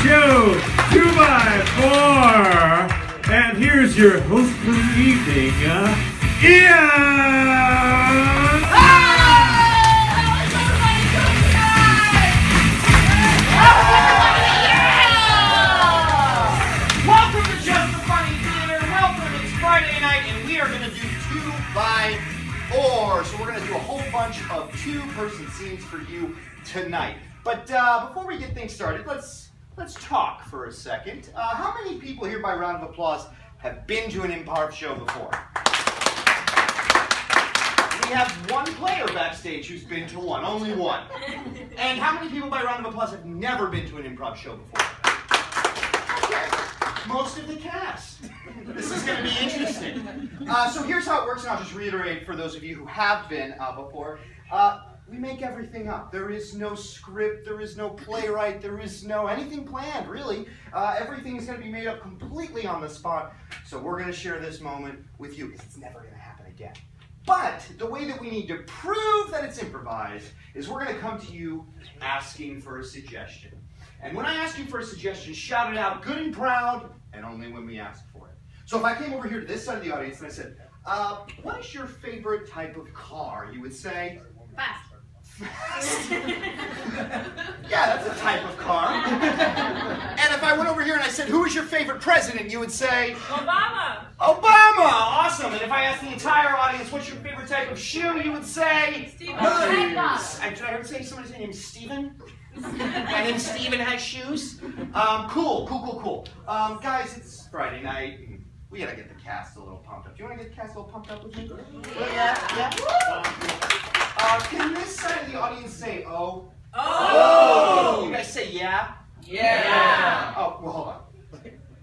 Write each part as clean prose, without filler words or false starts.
show 2x4. And here's your host for the evening, Ian! Welcome to Just the Funny Theater. Welcome, it's Friday night, and we are going to do 2x4. So we're going to do a whole bunch of two-person scenes for you tonight. But before we get things started, let's talk for a second. How many people here, by round of applause, have been to an improv show before? We have one player backstage who's been to one, only one. And how many people, by round of applause, have never been to an improv show before? Okay. Most of the cast. This is going to be interesting. So here's how it works, and I'll just reiterate for those of you who have been before. We make everything up. There is no script, there is no playwright, there is no anything planned, really. Everything is going to be made up completely on the spot. So we're going to share this moment with you, because it's never going to happen again. But the way that we need to prove that it's improvised is we're going to come to you asking for a suggestion. And when I ask you for a suggestion, shout it out good and proud, and only when we ask for it. So if I came over here to this side of the audience and I said, what is your favorite type of car? You would say? Fast. Fast. Yeah, that's a type of car. And if I went over here and I said, who is your favorite president? You would say? Obama. Obama. Awesome. And if I asked the entire audience, what's your favorite type of shoe? You would say? Steven. Nice. I heard somebody's name is Steven. My name's Steven has shoes. Cool. Guys, it's Friday night. We gotta get the cast a little pumped up. Do you want to get the cast a little pumped up with me? Yeah. Can this side of the audience say oh? Oh! You guys say yeah? Yeah. Oh, well, hold on.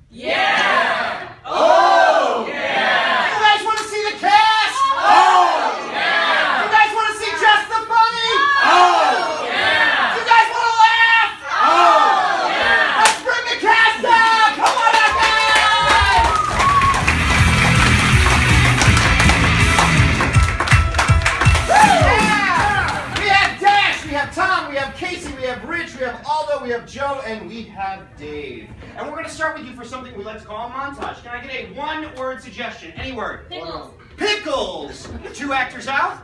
Yeah. Oh! Yeah. You guys want to see the cast? Oh! Yeah. You guys want to see Just the Funny? Oh! Yeah. You guys want to laugh? Oh! Yeah. Let's bring the cast out! Come on out, guys! Yeah! We have Dash, we have Tom, we have Casey, we have Rich, we have Aldo, we have Joe, and we have Dave. And we're going to start with you for something we like to call a montage. Can I get a one-word suggestion? Any word? Pickles. Pickles! 2 actors out.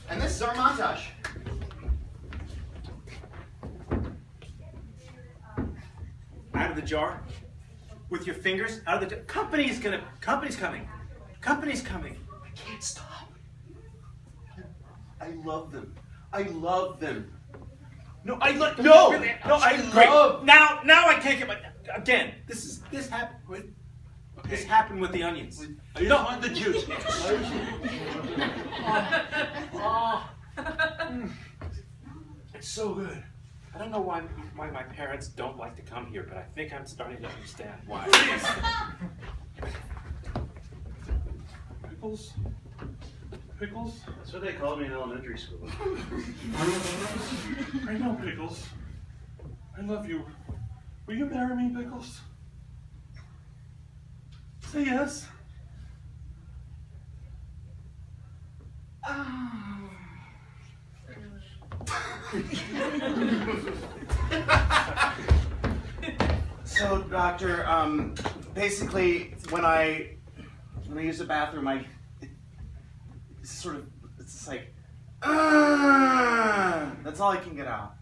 And this is our montage. Out of the jar, with your fingers out of the jar. Company's coming. Company's coming. I can't stop. I love them. I love them. No, I love. No, really, no, I great. love. Now I can't get my. Again, this happened with. Okay. This happened with the onions. No, on the juice. It's so good. I don't know why my parents don't like to come here, but I think I'm starting to understand why. Pickles? Pickles? That's what they called me in elementary school. I know, Pickles. I love you. Will you marry me, Pickles? Say yes. So, doctor, basically, when I use the bathroom, it's like, that's all I can get out.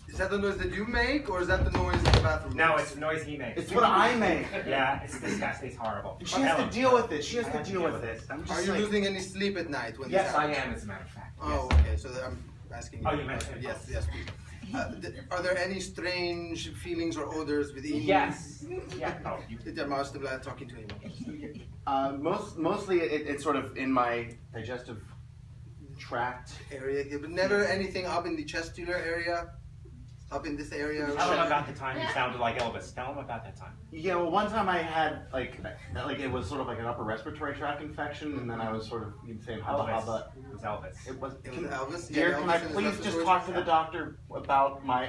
Is that the noise that you make, or is that the noise in the bathroom? No, it's the noise he makes. It's what I make. Yeah, it's disgusting. It's horrible. She has to deal with it. She has to deal with it. I'm Are just you like, losing any sleep at night when Yes, this I happens? am, as a matter of fact. Oh, Yes. okay. So I'm asking you. Oh, you mentioned it. Yes, please. Are there any strange feelings or odors within? Yes. Yeah. Oh, you. I'm still talking to him. mostly it's sort of in my digestive tract. Area, but never anything up in the chestular area? Up in this area? Tell him about the time you sounded like Elvis. Tell him about that time. Yeah, well, one time I had like it was sort of like an upper respiratory tract infection, and then I was sort of saying hubba. It was Elvis. It was Elvis? Dear, Yeah, can I Elvis and his please just respiratory talk to the tract. doctor about my?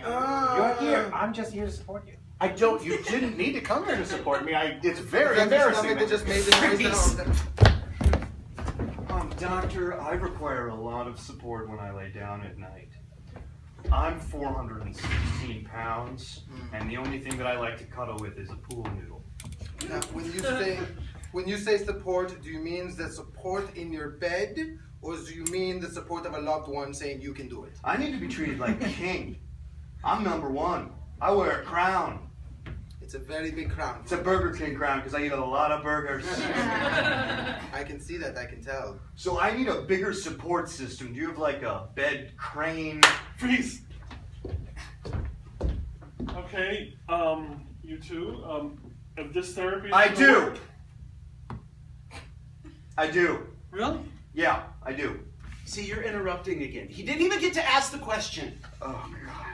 You're here. I'm just here to support you. I don't. You didn't need to come here to support me. It's very Is that the embarrassing. stomach that just made the noise? Doctor, I require a lot of support when I lay down at night. I'm 416 pounds, and the only thing that I like to cuddle with is a pool noodle. Now, when you say support, do you mean the support in your bed, or do you mean the support of a loved one saying you can do it? I need to be treated like a king. I'm number one. I wear a crown. It's a very big crown. It's a Burger King crown because I eat a lot of burgers. I can see that, I can tell. So I need a bigger support system. Do you have like a bed crane? Freeze. Okay, you two, if this therapy is I gonna do. work- I do. Really? Yeah, I do. See, you're interrupting again. He didn't even get to ask the question. Oh my God.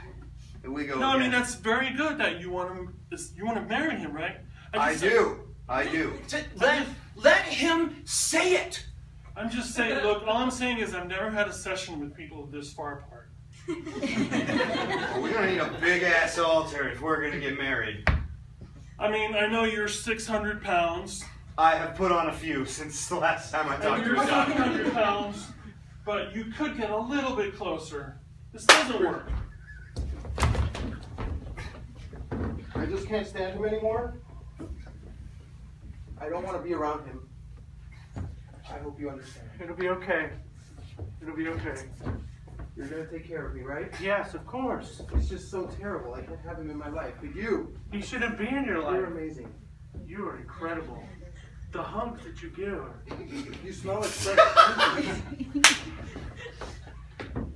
Here we go. No, I again. mean, that's very good that you want to marry him, right? I just- do. I do. Let him say it. I'm just saying, look, all I'm saying is I've never had a session with people this far apart. Well, we're gonna need a big ass altar if we're gonna get married. I mean, I know you're 600 pounds, I have put on a few since the last time I talked and to you're a doctor. 600 pounds, but you could get a little bit closer. This doesn't work. I just can't stand him anymore. I don't want to be around him. I hope you understand. It'll be okay. It'll be okay. You're going to take care of me, right? Yes, of course. It's just so terrible. I can't have him in my life. But you, He shouldn't be in your you're life. amazing. You are incredible. The hunk that you give. You smell like fresh.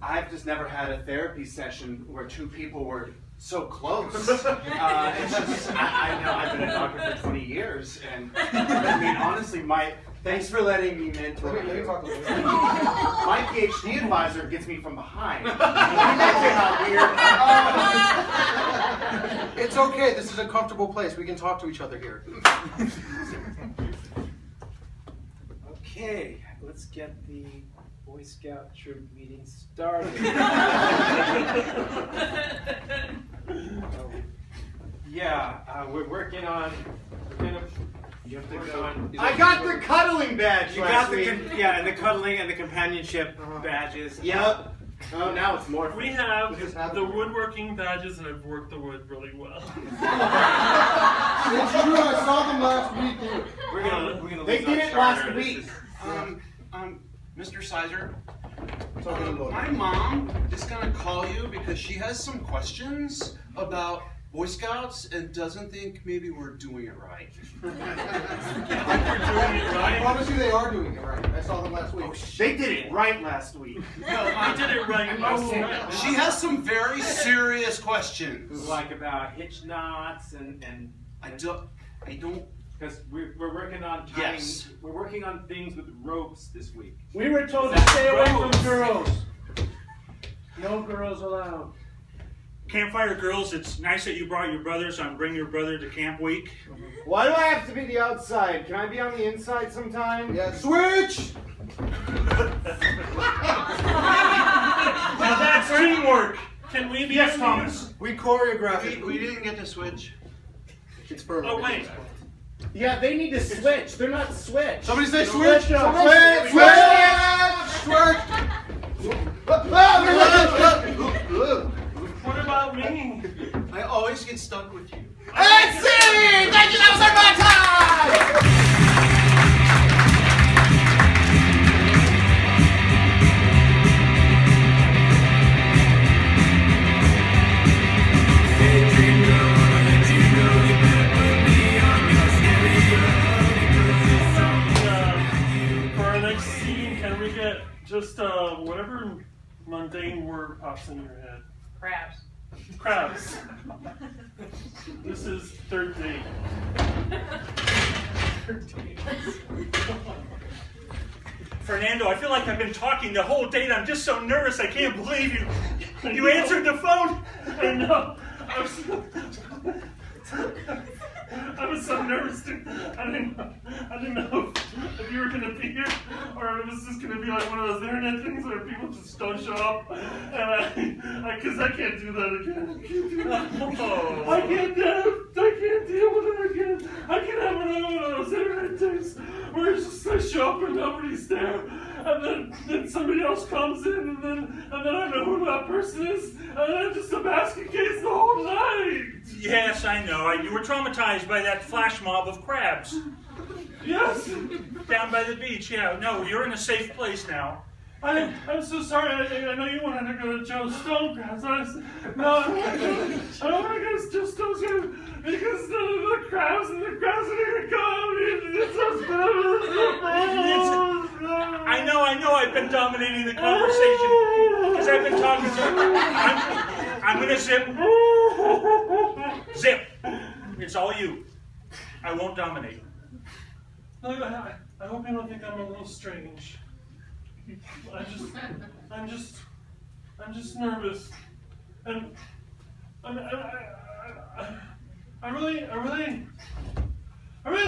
I've just never had a therapy session where two people were so close. It's just, I know I've been a doctor for 20 years, and I mean, honestly, thanks for letting me mentor Let me you. talk a little bit. My PhD advisor gets me from behind. How weird. It's okay. This is a comfortable place. We can talk to each other here. Okay, let's get the Boy Scout troop meeting started. We're working on. You have to go on. I got the cuddling badge You last got the week. and the cuddling and the companionship badges. Yep. Oh, now it's more. We have the woodworking badges, and I've worked the wood really well. It's true. I saw them last week. We're gonna. They lose did our it last charter. This week. is- Mr. Sizer, Talking about my mom is gonna call you because she has some questions about Boy Scouts and doesn't think maybe we're doing it right. We're doing it I right. promise you they are doing it right. I saw them last week. They did it right last week. No, I did it right last time. She has some very serious questions. Like about hitch knots and I don't. because we're working on tying, Yes. we're working on things with ropes this week. We were told to That's stay away from gross. girls. No girls allowed. Campfire girls, it's nice that you brought your brother, so I'm bringing your brother to camp week. Why do I have to be the outside? Can I be on the inside sometime? Yeah, switch! Now that's teamwork. Can we be? Yes, Thomas. We choreograph it. We didn't get to switch. It's firm. Oh wait. Yeah, they need to switch. They're not switch. Somebody say switch! Switch up. Switch! Switch! Switch! What about me? I always get stuck with you. Let's see! Thank you, that was our time! For our next scene, can we get just whatever mundane word pops in your head? Crabs. Crabs. This is third date. Fernando, I feel like I've been talking the whole date. I'm just so nervous. I can't believe you answered the phone. I know. I was so nervous, dude. I didn't know if you were gonna be here, or it was just gonna be like one of those internet things where people just don't show up, and because I can't do that again. I can't deal with it again. I can't have another one of those internet things where it's just I show up and nobody's there, then somebody else comes in, and then I know who that person is, and then just a basket case the whole night. Yes, I know. You were traumatized by that flash mob of crabs. Yes. Down by the beach, yeah. No, you're in a safe place now. I'm so sorry. I know you wanted to go to Joe Stone Crabs. I don't want to go to Joe Stone Crabs because the crabs and the crabs are going to come. It's so I know. I've been dominating the conversation because I've been talking to. I'm gonna zip. Zip. It's all you. I won't dominate. Look, I hope you don't think I'm a little strange. I'm just nervous, and I really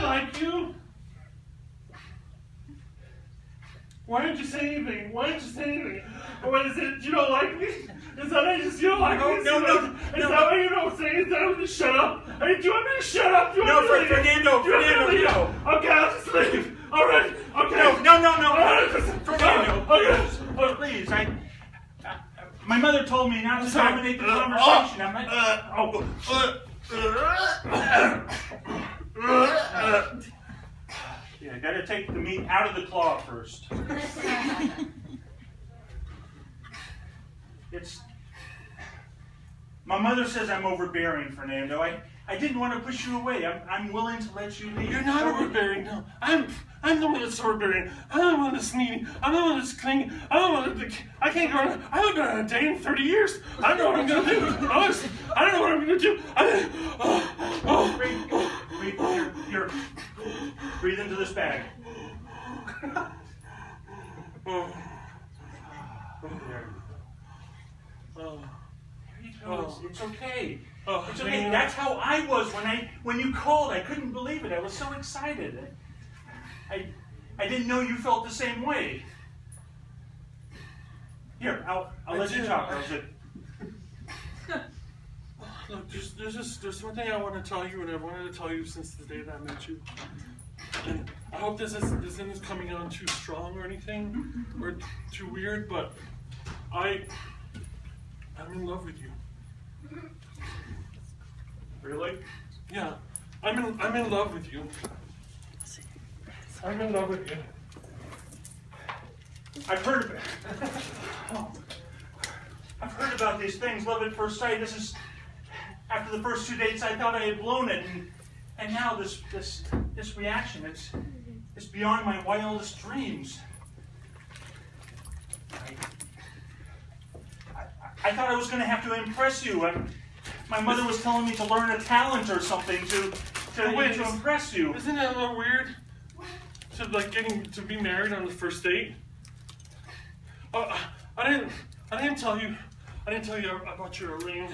like you. Why didn't you say anything? What is it? You don't like me? Is that you don't like me? No. Is that why you don't say? Is that when you shut up? Hey, do you want me to shut up? No, Fernando, no. Okay, I'll just leave. All right. Okay. No. Okay. Please, my mother told me not to dominate the conversation. I'm not. Yeah, I gotta take the meat out of the claw first. My mother says I'm overbearing, Fernando. I didn't want to push you away. I'm willing to let you leave. You're not overbearing, no. I'm the one that's overbearing. I'm the one that's needy. I'm the one that's clingy. I can't go on. I haven't gone on a date in 30 years. I don't know what I'm gonna do. Honestly, I don't know what I'm gonna do. Here. Breathe into this bag. There you go. It's okay. It's okay. That's how I was when you called. I couldn't believe it. I was so excited. I didn't know you felt the same way. Here, I'll let you talk. Look, there's one thing I want to tell you, and I've wanted to tell you since the day that I met you. And I hope this isn't coming on too strong or anything, or too weird, but I'm in love with you. Really? Yeah, I'm in love with you. I'm in love with you. I've heard about these things, love at first sight. This is after the first 2 dates. I thought I had blown it, and now this reaction. It's beyond my wildest dreams. I thought I was going to have to impress you. My mother was telling me to learn a talent or something to impress you. Isn't that a little weird? To be married on the first date? I didn't tell you about your ring.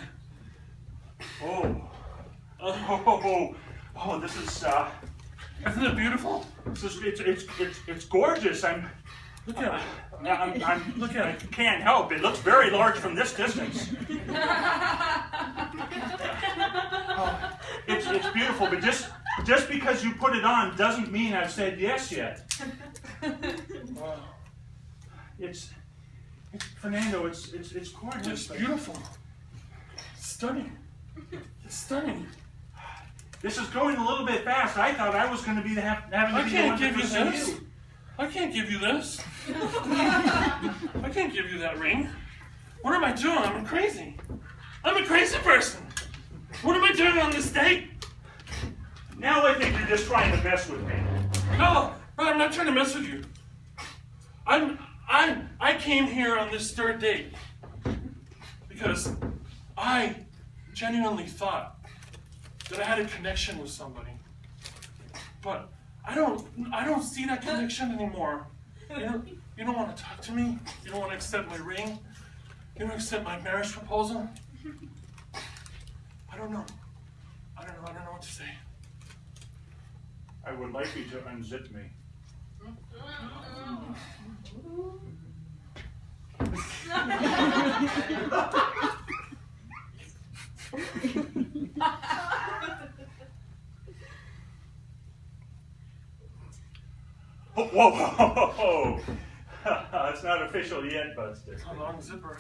This is Isn't it beautiful? It's gorgeous. Look at it. Look at it. I can't help. It looks very large from this distance. It's beautiful, but just because you put it on doesn't mean I've said yes yet. Fernando. It's gorgeous. It's beautiful. It's stunning. It's stunning. This is going a little bit fast. I thought I was going to be having to I be can't the one give you to pursue this. you. I can't give you this. I can't give you that ring. What am I doing? I'm crazy. I'm a crazy person. What am I doing on this date? Now I think you're just trying to mess with me. No, I'm not trying to mess with you. I came here on this third date because I genuinely thought that I had a connection with somebody. But I don't see that connection anymore. You don't want to talk to me. You don't want to accept my ring. You don't accept my marriage proposal. I don't know what to say. I would like you to unzip me. Whoa. It's not official yet, Buster. A long zipper.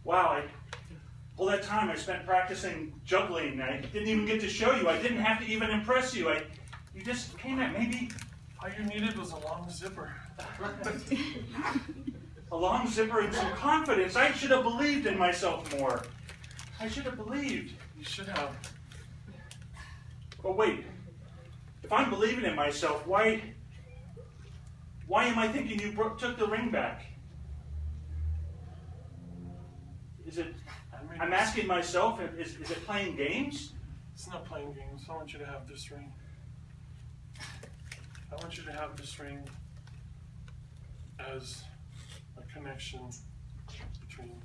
Wow, all that time I spent practicing juggling, I didn't even get to show you. I didn't have to even impress you. You just came at maybe. All you needed was a long zipper. A long zipper and some confidence. I should have believed in myself more. I should have believed. You should have. But wait, if I'm believing in myself, why am I thinking you took the ring back? Is it? I'm asking myself, is it playing games? It's not playing games. I want you to have this ring. I want you to have this ring as a connection between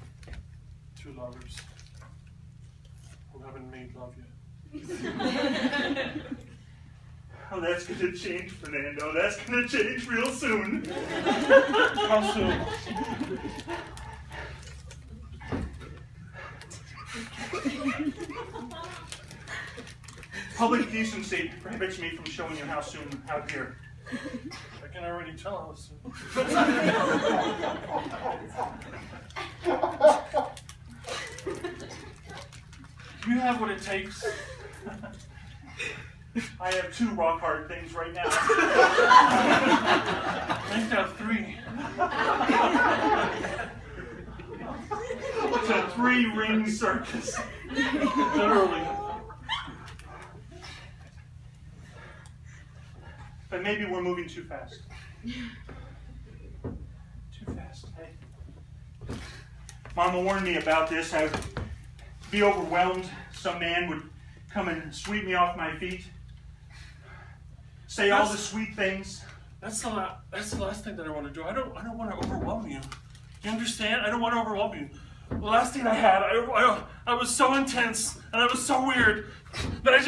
two lovers who haven't made love yet. Oh, that's going to change, Fernando. That's going to change real soon. How soon? Public decency prohibits me from showing you how soon out here. I can already tell how soon. Do you have what it takes? I have 2 rock hard things right now. I think I have 3. It's a 3-ring circus. Literally. But maybe we're moving too fast. Too fast, hey? Mama warned me about this. I would be overwhelmed. Some man would come and sweep me off my feet. Say all the sweet things. That's the last thing that I want to do. I don't want to overwhelm you. You understand? I don't want to overwhelm you. The last thing I had, I was so intense and I was so weird that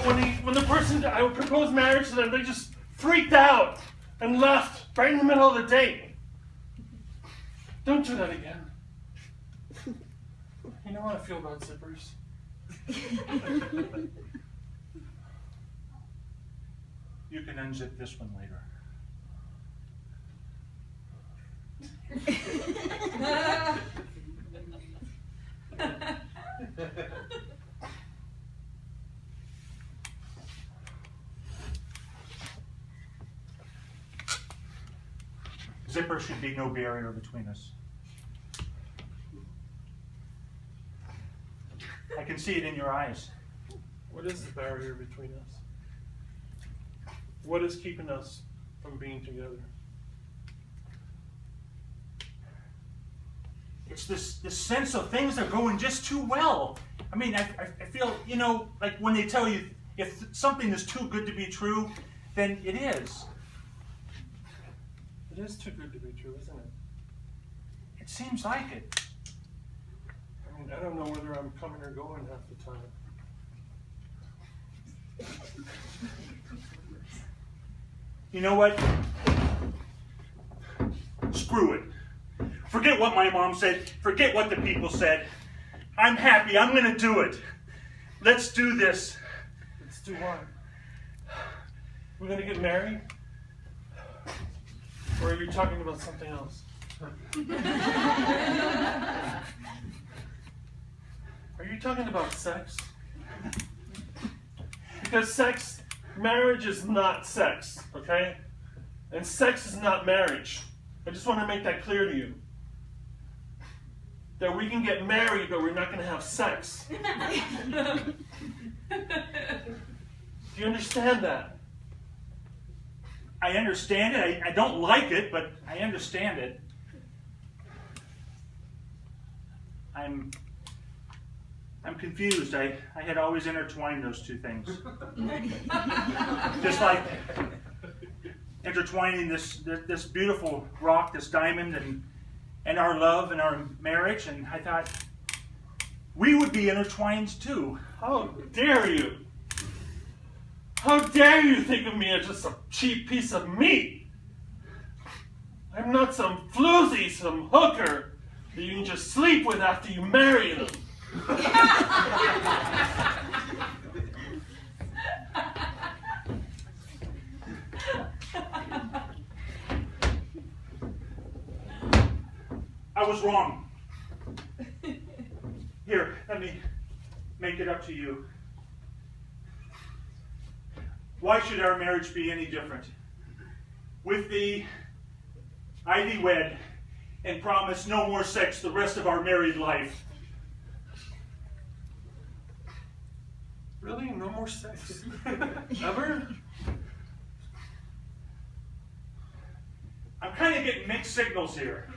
when the person I would propose marriage to them, they just freaked out and left right in the middle of the date. Don't do that again. You know how I feel about zippers. You can unzip this one later. Zipper should be no barrier between us. I can see it in your eyes. What is the barrier between us? What is keeping us from being together? It's this sense of things are going just too well. I mean, I feel, you know, like when they tell you if something is too good to be true, then it is. It is too good to be true, isn't it? It seems like it. I mean, I don't know whether I'm coming or going half the time. You know what? Screw it. Forget what my mom said. Forget what the people said. I'm happy. I'm going to do it. Let's do this. Let's do what? We're going to get married? Or are you talking about something else? Are you talking about sex? Because marriage is not sex, okay? And sex is not marriage. I just want to make that clear to you. That we can get married, but we're not going to have sex. Do you understand that? I understand it. I don't like it, but I understand it. I'm confused. I had always intertwined those two things. Just like intertwining this beautiful rock, this diamond, and our love and our marriage, and I thought we would be intertwined too. How dare you? How dare you think of me as just a cheap piece of meat? I'm not some floozy, some hooker that you can just sleep with after you marry them. I was wrong. Here, let me make it up to you. Why should our marriage be any different? With thee, I thee wed, and promise no more sex the rest of our married life. Really? No more sex? Ever? I'm kind of getting mixed signals here.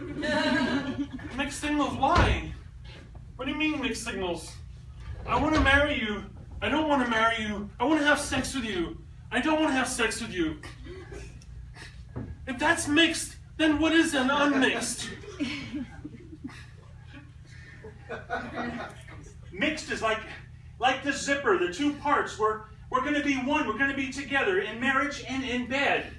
Mixed signals? Why? What do you mean mixed signals? I want to marry you. I don't want to marry you. I want to have sex with you. I don't want to have sex with you. If that's mixed, then what is an unmixed? Mixed is like the zipper, the two parts. We're going to be one. We're going to be together in marriage and in bed.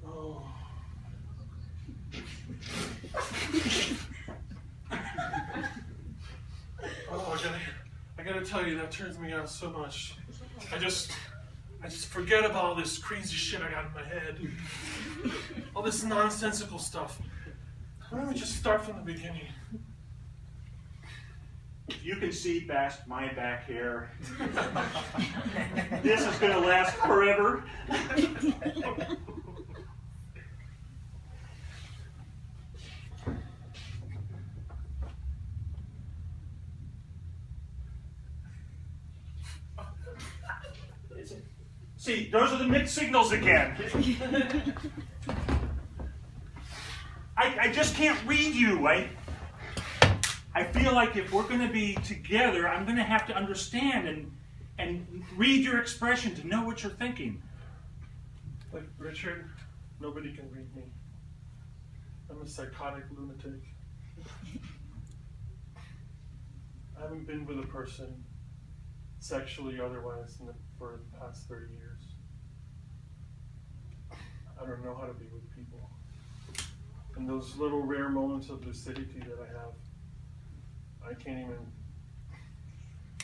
Oh. Oh, I gotta tell you, that turns me on so much. I just forget about all this crazy shit I got in my head. All this nonsensical stuff. Why don't we just start from the beginning? You can see past my back hair. This is going to last forever. See, those are the mixed signals again. I just can't read you. I feel like if we're going to be together, I'm going to have to understand and read your expression to know what you're thinking. Like, Richard, nobody can read me. I'm a psychotic lunatic. I haven't been with a person, sexually or otherwise, for the past 30 years. I don't know how to be with people. And those little rare moments of lucidity that I have, I can't even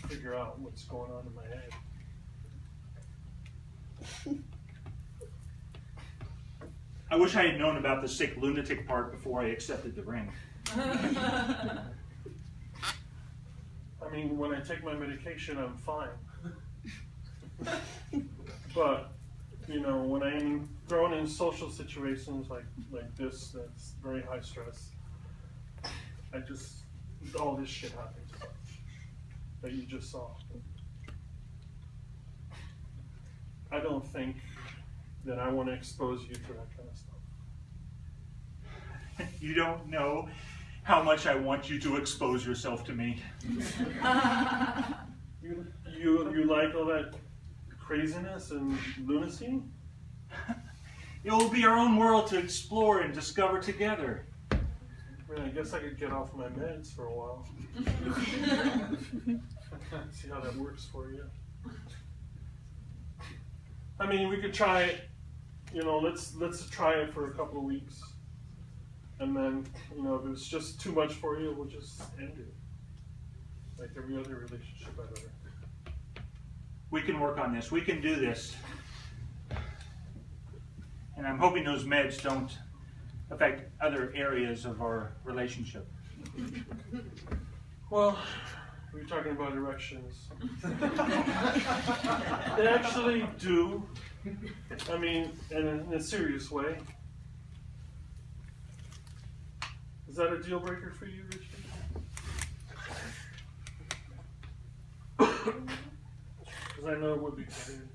figure out what's going on in my head. I wish I had known about the sick lunatic part before I accepted the ring. I mean, when I take my medication, I'm fine. But, you know, when I'm thrown in social situations like this, that's very high stress, all this shit happens that you just saw. I don't think that I want to expose you to that kind of stuff. You don't know how much I want you to expose yourself to me. You like all that craziness and lunacy? It will be our own world to explore and discover together. I mean, I guess I could get off my meds for a while. See how that works for you. I mean, we could try it. You know, let's try it for a couple of weeks, and then, you know, if it's just too much for you, we'll just end it, like every other relationship I've ever. We can work on this. We can do this. And I'm hoping those meds don't affect other areas of our relationship. Well, we were talking about erections. They actually do. I mean, in a serious way. Is that a deal breaker for you, Richard? Because I know it would be for you.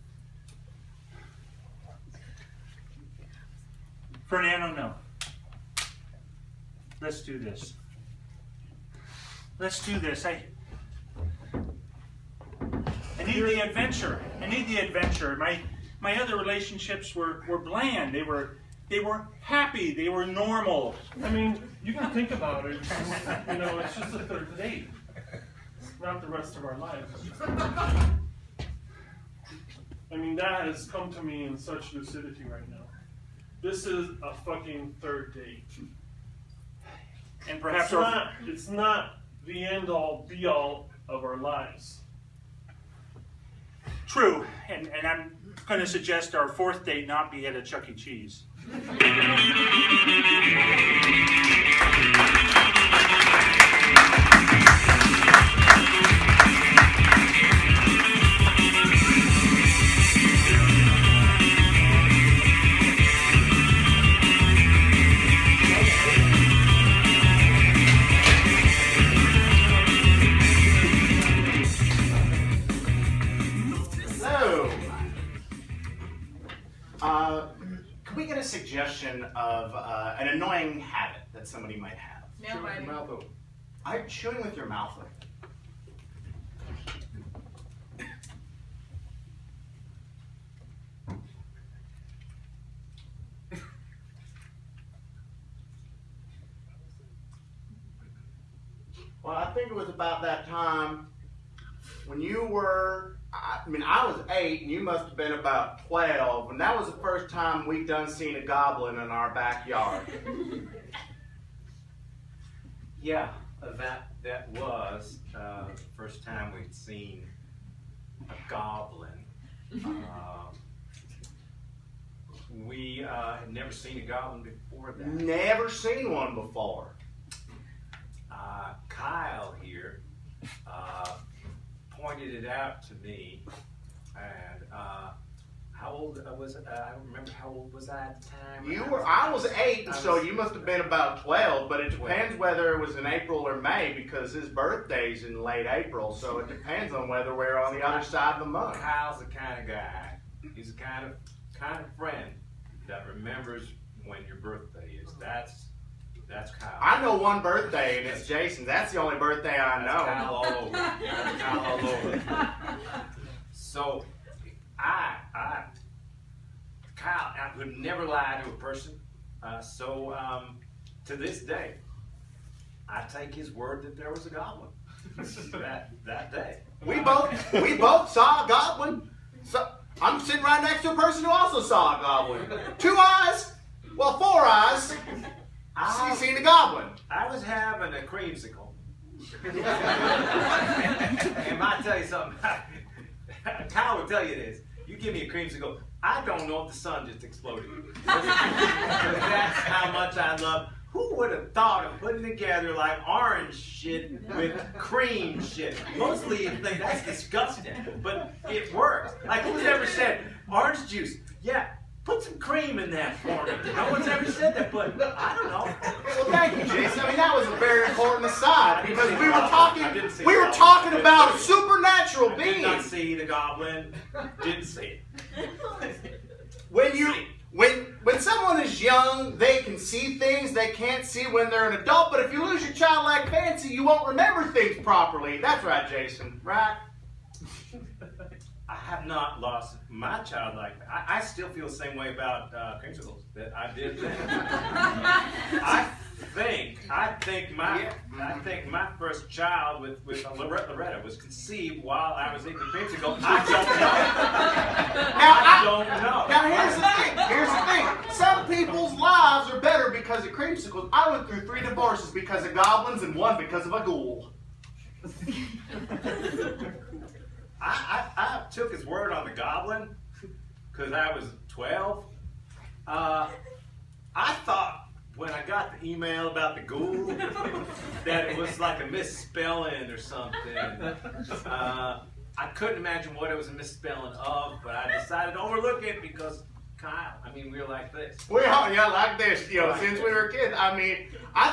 Fernando, no. Let's do this. Let's do this. I need the adventure. I need the adventure. My other relationships were bland. They were happy. They were normal. I mean, you can think about it. You know, it's just a third date. It's not the rest of our lives. I mean, that has come to me in such lucidity right now. This is a fucking third date. And perhaps it's not the end-all, be-all of our lives. True, and I'm going to suggest our fourth date not be at a Chuck E. Cheese. Can we get a suggestion of an annoying habit that somebody might have? Nail biting. Mouth open. I'm chewing with your mouth open. Well, I think it was about that time when you were, I was 8 and you must have been about 12, and that was the first time we done seen a goblin in our backyard. Yeah, that was the first time we'd seen a goblin. We had never seen a goblin before that. Never seen one before. Kyle here pointed it out to me, and how old was it? I don't remember how old was I at the time. I was 8, so you must have been about 12, but it depends whether it was in April or May, because his birthday's in late April, so it depends on whether we're on the other side of the month. Kyle's the kind of guy. He's the kind of friend that remembers when your birthday is. That's Kyle. I know one birthday, and it's Jason's. That's the only birthday I know. That's Kyle all over. That's Kyle all over. So, Kyle, I would never lie to a person. To this day, I take his word that there was a goblin that day. We both saw a goblin. So, I'm sitting right next to a person who also saw a goblin. 2 eyes, well, 4 eyes. She's seen a goblin. I was having a creamsicle. And I tell you something. Kyle will tell you this. You give me a creamsicle, I don't know if the sun just exploded. Because that's how much I love. Who would have thought of putting together like orange shit with cream shit? Mostly you think that's disgusting, but it works. Like who's ever said orange juice? Yeah. Put some cream in that for me. No one's ever said that, but I don't know. Well, thank you, Jason. I mean, that was a very important aside because we were talking about a supernatural I being. did not see the goblin. Didn't see it. When someone is young, they can see things they can't see when they're an adult. But if you lose your childlike fancy, you won't remember things properly. That's right, Jason. Right? I have not lost my childlike. I still feel the same way about creamsicles that I did then. I think my first child with Loretta was conceived while I was eating creamsicle. I don't know. Now here's the thing. Some people's lives are better because of creamsicles. I went through 3 divorces because of goblins and 1 because of a ghoul. I took his word on the goblin because I was 12. I thought when I got the email about the ghoul that it was like a misspelling or something. I couldn't imagine what it was a misspelling of, but I decided to overlook it because Kyle, we were like this. We are, yeah, like this, since we were kids. I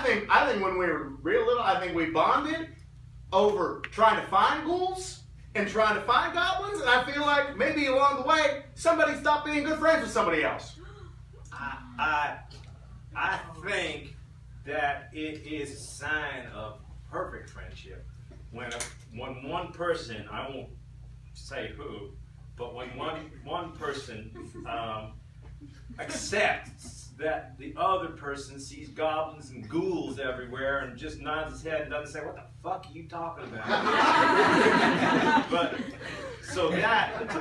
think when we were real little, I think we bonded over trying to find ghouls and trying to find goblins, and I feel like maybe along the way, somebody stopped being good friends with somebody else. I think that it is a sign of perfect friendship when one person, I won't say who, but when one person accepts that the other person sees goblins and ghouls everywhere and just nods his head and doesn't say, "What the fuck are you talking about?" But so that to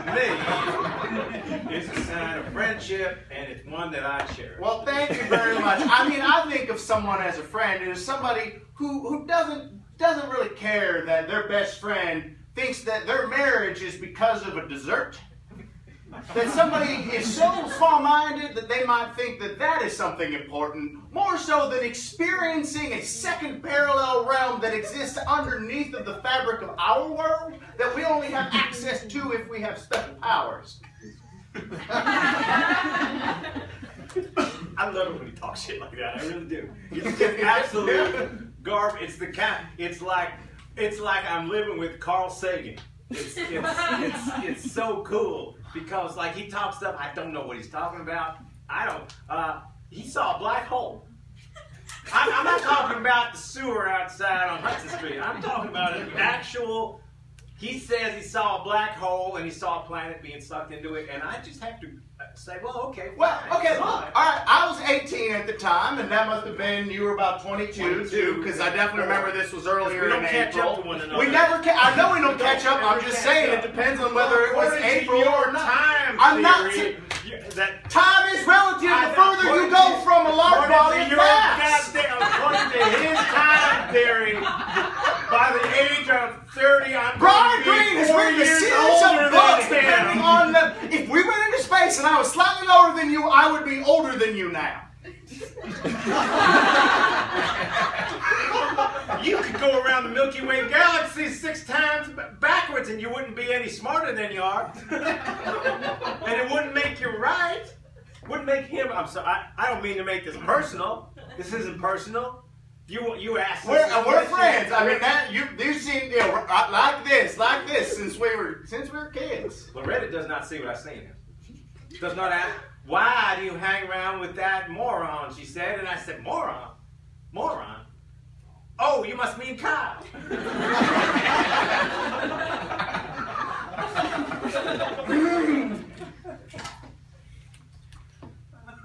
me is a sign of friendship, and it's one that I cherish. Well, thank you very much. I think of someone as a friend as somebody who doesn't doesn't really care that their best friend thinks that their marriage is because of a dessert. That somebody is so small-minded that they might think that that is something important, more so than experiencing a second parallel realm that exists underneath of the fabric of our world that we only have access to if we have special powers. I love it when he talks shit like that. I really do. It's just absolute garbage. It's like I'm living with Carl Sagan. It's so cool because like he talks stuff I don't know what he's talking about. He saw a black hole. I'm not talking about the sewer outside on Hudson Street. I'm talking about an actual. He says he saw a black hole and he saw a planet being sucked into it, and I just have to say, well, okay. Well, fine, okay, fine. all right. I was 18 at the time, and that must have been you were about 22 too, because I definitely remember this was earlier We don't in catch April. up to one another. We never. I know we don't catch up. I'm just saying it depends on whether it was According to April your or not. time I'm not. theory, that Time is relative. The further you go from a large body of mass. According to his time theory, by the age of 30, I'm Brian going to Greene be has 4 written a years series older of books than depending him. on the. If we went into space and I was slightly lower than you, I would be older than you now. You could go around the Milky Way galaxy 6 times backwards and you wouldn't be any smarter than you are. And it wouldn't make you right. Wouldn't make him. I'm sorry. I don't mean to make this personal. This isn't personal. You asked. We're friends. I mean that you seem like this since we were kids. Loretta does not see what I see in him. Does not ask. Why do you hang around with that moron? She said, and I said, moron, moron. Oh, you must mean Kyle.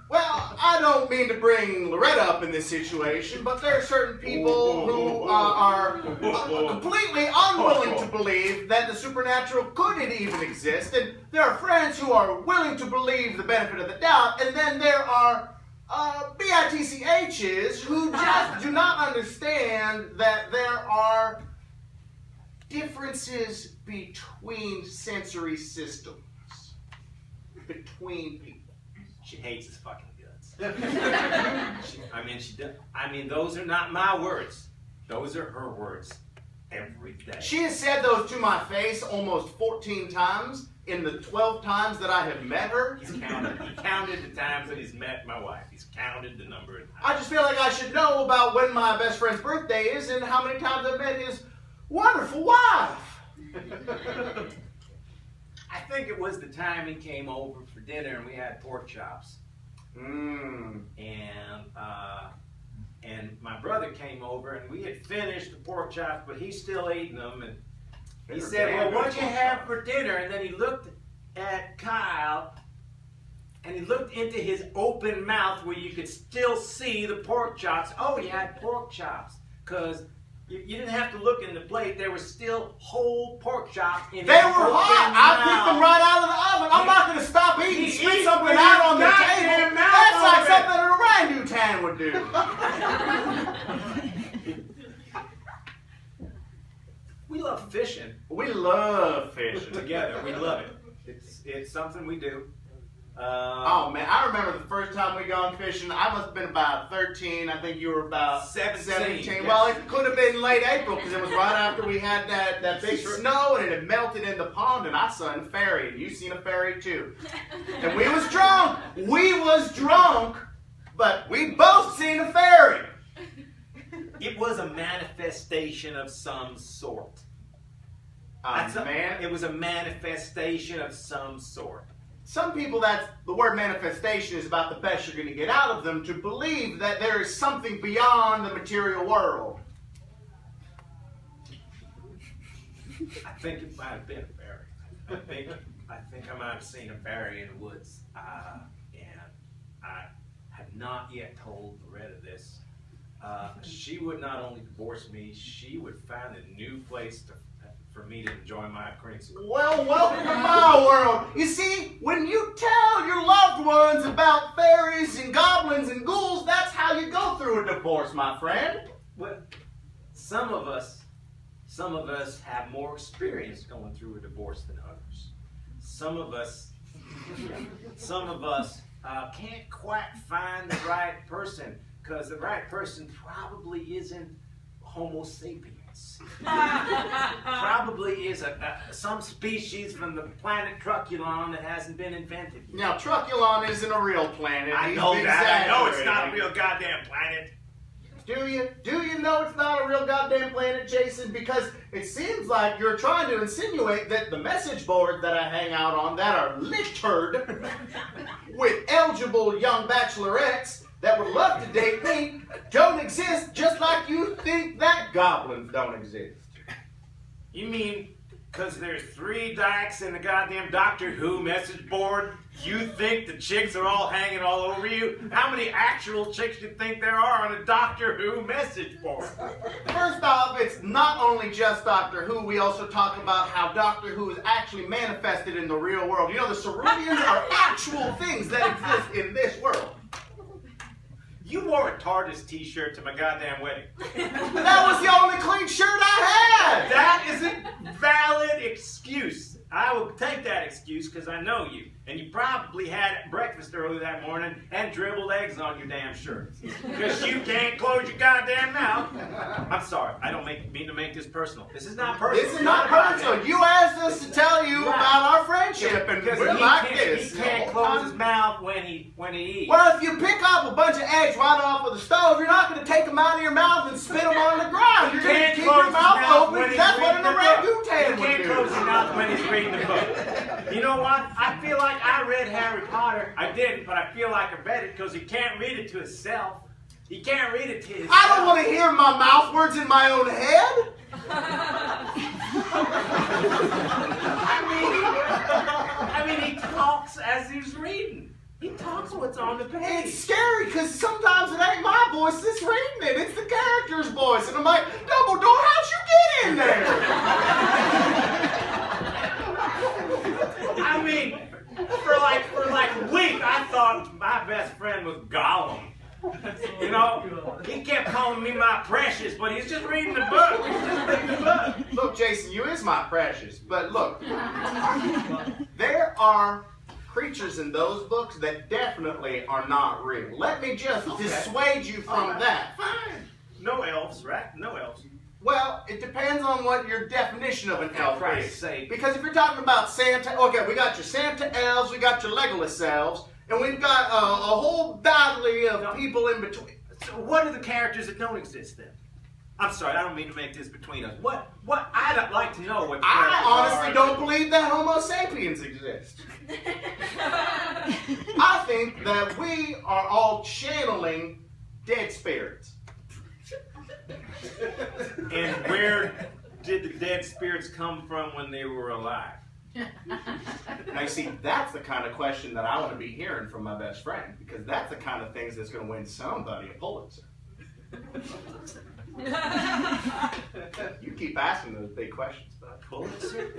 Well, I don't mean to bring Loretta up in this situation, but there are certain people who are completely unwilling to believe that the supernatural could even exist, and there are friends who are willing to believe the benefit of the doubt, and then there are BITCHs who just do not understand that there are differences between sensory systems, between people. She hates his fucking guts. I mean, those are not my words. Those are her words every day. She has said those to my face almost 14 times in the 12 times that I have met her. He's counted. He counted the times that he's met my wife. He's counted the number of times. I just feel like I should know about when my best friend's birthday is and how many times I've met his wonderful wife. I think it was the time he came over for dinner and we had pork chops. And my brother came over and we had finished the pork chops, but he's still eating them. And he said, well, what'd you have for dinner? And then he looked at Kyle and he looked into his open mouth where you could still see the pork chops. Oh, he had pork chops. Because you didn't have to look in the plate. There was still whole pork chops in They were hot. I picked them right out of the oven. I'm not going to stop eating. Spit something out on the table. That's like something an orangutan would do. We love fishing. We love fishing. Together. We love it. It's something we do. Oh man, I remember the first time we gone fishing. I must have been about 13. I think you were about 17. Yes. Well, it could have been late April because it was right after we had that big snow and it had melted in the pond and I saw a ferry and you seen a ferry too. And we was drunk. But we both seen a ferry. It was a manifestation of some sort. It was a manifestation of some sort. Some people, the word manifestation is about the best you're going to get out of them, to believe that there is something beyond the material world. I think it might have been a fairy. I think I might have seen a fairy in the woods. And I have not yet told Loretta this. She would not only divorce me, she would find a new place for me to enjoy my creamsicle. Well, welcome to my world. You see, when you tell your loved ones about fairies and goblins and ghouls, that's how you go through a divorce, my friend. Well, some of us Some of us have more experience going through a divorce than others. Some of us can't quite find the right person because the right person probably isn't Homo sapiens. Probably is some species from the planet Truculon that hasn't been invented yet. Now, Truculon isn't a real planet. I He's know that. I know it's not a exaggerating. real goddamn planet. Do you? Do you know it's not a real goddamn planet, Jason? Because it seems like you're trying to insinuate that the message boards that I hang out on that are littered with eligible young bachelorettes that would love to date me don't exist, just like you think that goblins don't exist. You mean because there's 3 dykes in the goddamn Doctor Who message board, you think the chicks are all hanging all over you? How many actual chicks do you think there are on a Doctor Who message board? First off, it's not only just Doctor Who, we also talk about how Doctor Who is actually manifested in the real world. You know, the Ceruleans are actual things that exist in this world. You wore a TARDIS t-shirt to my goddamn wedding. That was the only clean shirt I had! That is a valid excuse. I will take that excuse because I know you. And you probably had breakfast early that morning and dribbled eggs on your damn shirt. Because you can't close your goddamn mouth. I'm sorry. I don't mean to make this personal. This is not personal. This is not personal. You asked us to tell you about our friendship, and Because we're like he this. can't close his mouth when he eats. Well, if you pick up a bunch of eggs right off of the stove, you're not going to take them out of your mouth and spit them on the ground. You're going to keep your mouth open. That's what an orangutan would You can't do. close your mouth when he's reading the book. You know what? I feel like I read Harry Potter. I didn't, but I feel like I read it because he can't read it to himself. He can't read it to himself. I don't want to hear my mouth words in my own head. I mean, he talks as he's reading. He talks what's on the page. It's scary because sometimes it ain't my voice that's reading it. It's the character's voice. And I'm like, Dumbledore, how'd you get in there? I mean, for like a week, I thought my best friend was Gollum. You know, he kept calling me my precious, but he's just reading the book. He's just reading the book. Look, Jason, you is my precious, but look, there are creatures in those books that definitely are not real. Let me just dissuade you from that. Fine. No elves, right? No elves. Well, it depends on what your definition of an elf Christ's is. sake. Because if you're talking about Santa, okay, we got your Santa elves, we got your Legolas elves, and we've got a whole battery of people in between. So what are the characters that don't exist then? I'm sorry, I don't mean to make this between us. What? I'd like to know what. I honestly don't believe that Homo sapiens exist. I think that we are all channeling dead spirits. And where did the dead spirits come from when they were alive? Now, you see, that's the kind of question that I want to be hearing from my best friend, because that's the kind of things that's going to win somebody a Pulitzer. You keep asking those big questions, bud. Pulitzer?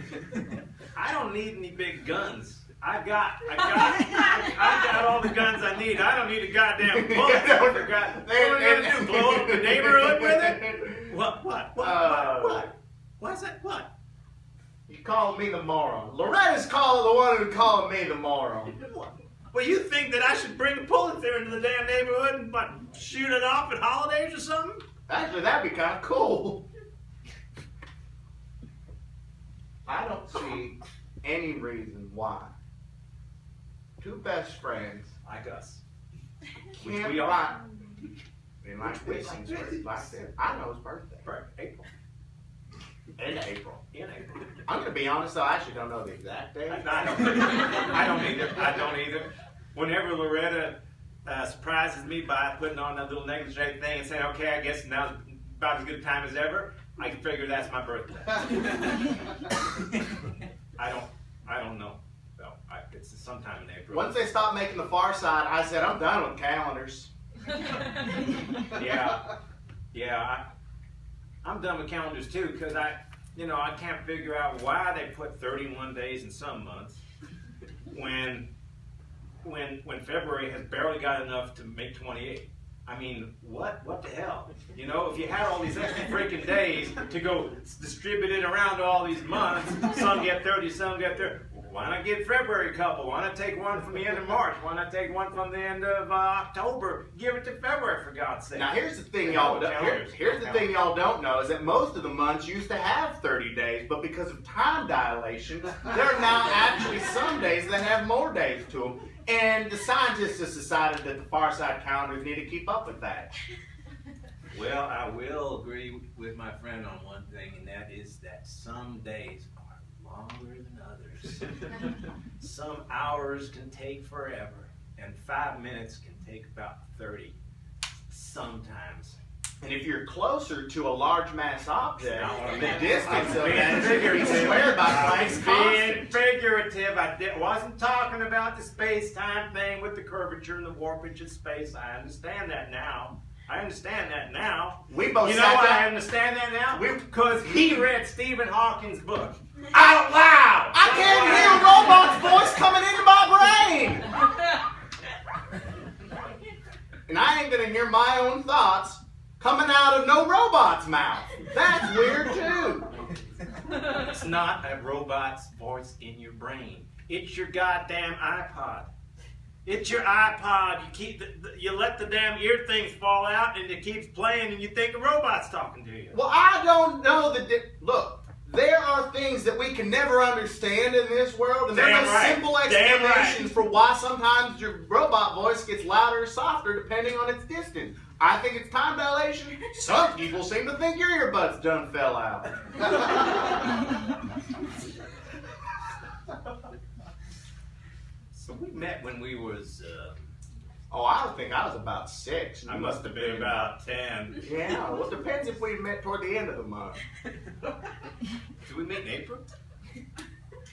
I don't need any big guns. I've got all the guns I need. I don't need a goddamn Pulitzer. What are we gonna do? Blow up the neighborhood with it? What? What's that? What? You called me the moron. Loretta's the one who called me the moron. Well, you think that I should bring a Pulitzer into the damn neighborhood and shoot it off at holidays or something? Actually, that'd be kind of cool. I don't see any reason why two best friends Like us. can't we are. buy. They like this and like that. I know his birthday. Right, April. In April. In April. I'm gonna be honest though, I actually don't know the exact date. I don't either. Whenever Loretta surprises me by putting on that little negligee thing and saying, okay, I guess now's about as good a time as ever, I can figure that's my birthday. I don't know. No, it's sometime in April. Once they stopped making the Far Side, I said, I'm done with calendars. Yeah. I'm done with calendars too, because I can't figure out why they put 31 days in some months when February has barely got enough to make 28. I mean, what the hell? You know, if you had all these extra freaking days to go distribute it around to all these months, some get 30, some get 30. Why not get February couple? Why not take one from the end of March? Why not take one from the end of October? Give it to February, for God's sake. Now here's the thing y'all don't know is that most of the months used to have 30 days, but because of time dilation, there are now actually some days that have more days to them. And the scientists have decided that the far side calendars need to keep up with that. Well, I will agree with my friend on one thing, and that is that some days are longer than others. Some hours can take forever, and 5 minutes can take about 30 sometimes. And if you're closer to a large mass object, the I'm distance of being that figurative. is squared by Planck's Being constant. figurative. I wasn't talking about the space-time thing with the curvature and the warpage of space. I understand that now. We both You know sat why down- I understand that now? Because he read Stephen Hawking's book out loud. I can't hear a robot's voice coming into my brain. And I ain't gonna hear my own thoughts coming out of no robot's mouth. That's weird too. It's not a robot's voice in your brain. It's your goddamn iPod. It's your iPod. You let the damn ear things fall out, and it keeps playing, and you think a robot's talking to you. Well, I don't know that. Look, there are things that we can never understand in this world, and there are no simple explanations for why sometimes your robot voice gets louder or softer depending on its distance. I think it's time dilation. Some people seem to think your earbuds done fell out. So we met when we was, Oh, I think I was about 6. I must have been about 10. Yeah, well, it depends if we met toward the end of the month. Did we meet in April?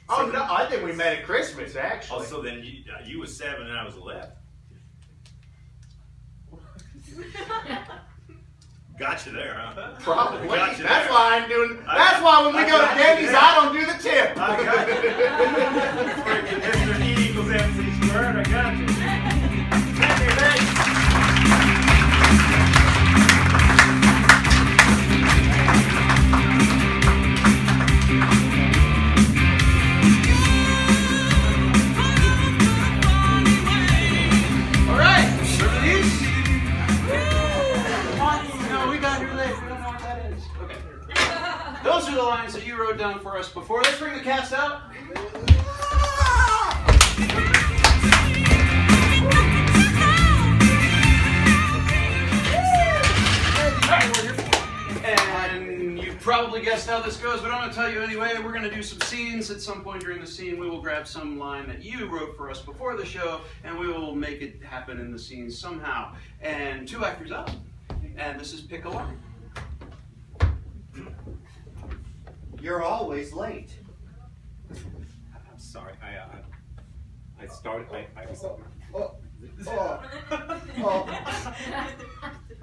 Oh, no, I think we met at Christmas, Oh, actually. so then you was 7 and I was 11. Got you there, huh? Probably. Got you That's there. why I'm doing. That's why when we go to Denny's, I don't do the tip. I got you. Freaking Mr. E equals MC squared. I got you. Thank you, thanks. All right, remember these? No, we got here late. We don't know what that is. Okay. Those are the lines that you wrote down for us before. Let's bring the cast out. And you've probably guessed how this goes, but I'm going to tell you anyway. We're going to do some scenes. At some point during the scene, we will grab some line that you wrote for us before the show, and we will make it happen in the scene somehow. And 2 actors up. And this is pick a line. You're always late. I'm sorry. I started. I was.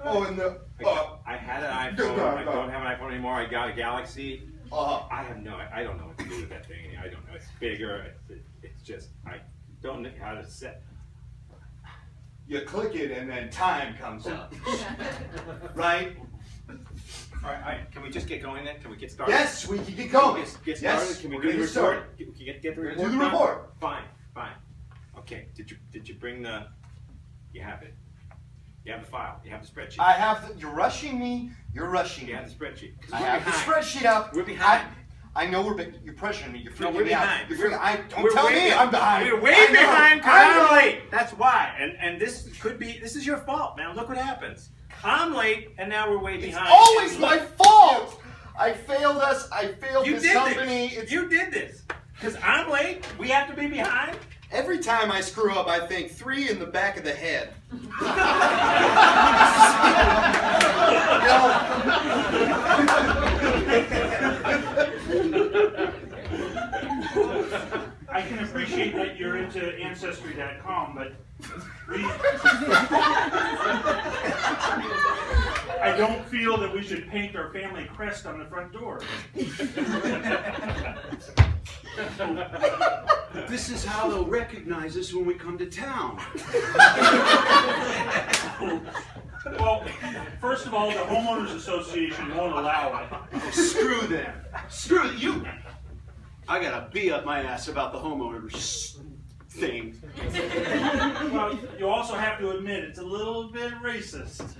Oh, and the. I had an iPhone. I don't have an iPhone anymore. I got a Galaxy. I have no. I don't know what to do with that thing. I don't know. It's bigger. It's just. I don't know how to set. You click it and then time comes up. Right? All right. Can we just get going then? Can we get started? Yes, we can get going. Get started. Yes, Can we we're do the gonna get report? started. Can we get the We're report? gonna do the done? report. Fine. Okay. Did you bring the? You have it. You have the file. You have the spreadsheet. I have the, you're rushing me. You're rushing You me. have the spreadsheet. 'Cause I we're have the behind. spreadsheet up. We're behind. I know you're pressuring me. You're freaking No, we're me out. behind. You're We're- freaking, don't we're tell way me be- I'm behind. We're way I know. behind because I I'm know. late. That's why. And this could be. This is your fault, man. Look what happens. I'm late, and now we're way It's behind. always my fault. I failed us. I failed You this did company. this. It's, You did this. Because I'm late. We have to be behind. Every time I screw up, I think 3 in the back of the head. I can appreciate that you're into Ancestry.com, but I don't feel that we should paint our family crest on the front door. This is how they'll recognize us when we come to town. Well, first of all, the homeowners association won't allow it. Oh, screw them. Screw you. I gotta be up my ass about the homeowners thing. Well, you also have to admit it's a little bit racist.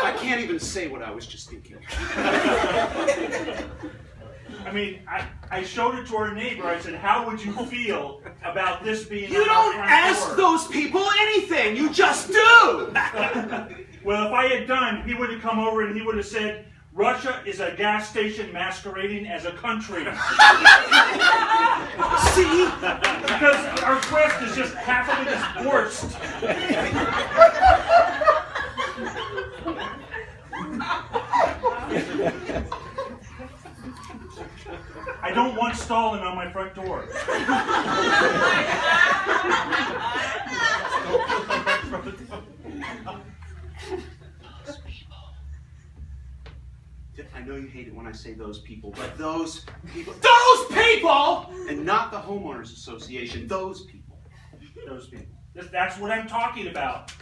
I can't even say what I was just thinking. I mean, I showed it to our neighbor. I said, how would you feel about this being You on our don't front ask door? those people anything, you just do! Well, if I had done, he would have come over and he would have said, Russia is a gas station masquerading as a country. See? Because our quest is just half of it is forced. I don't want Stalin on my front door. I know you hate it when I say those people, but those people, and not the homeowners association, those people. Those people. That's what I'm talking about.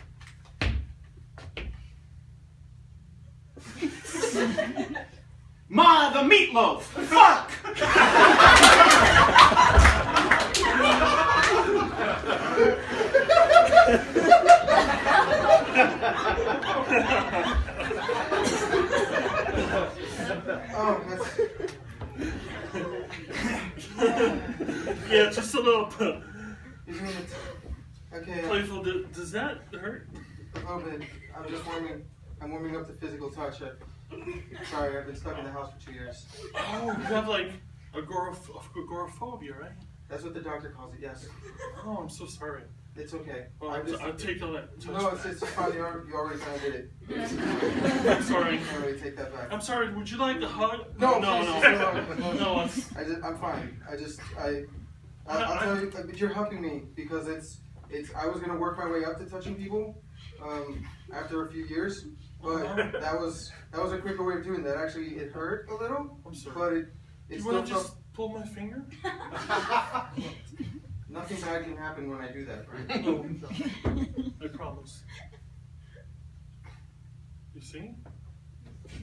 Ma, the meatloaf! Fuck! Oh, that's... Yeah, just a little Isn't it? Okay, playful. Does that hurt? a little bit. I'm just warming. I'm warming up the physical touch. Sorry, I've been stuck in the house for 2 years. Oh, you have like agoraphobia, right? That's what the doctor calls it. Yes. Oh, I'm so sorry. It's okay. Well, I'll take all that. No, it's fine. You already kind of did it. I'm sorry. I already take that back. I'm sorry. Would you like a hug? No, no. I'm fine. I'll tell you, but you're helping me because I was gonna work my way up to touching people, after a few years, but that was a quicker way of doing that. Actually, it hurt a little. I'm sorry. But it You still want to felt. just pull my finger? Nothing bad can happen when I do that, right? No, I promise. You see?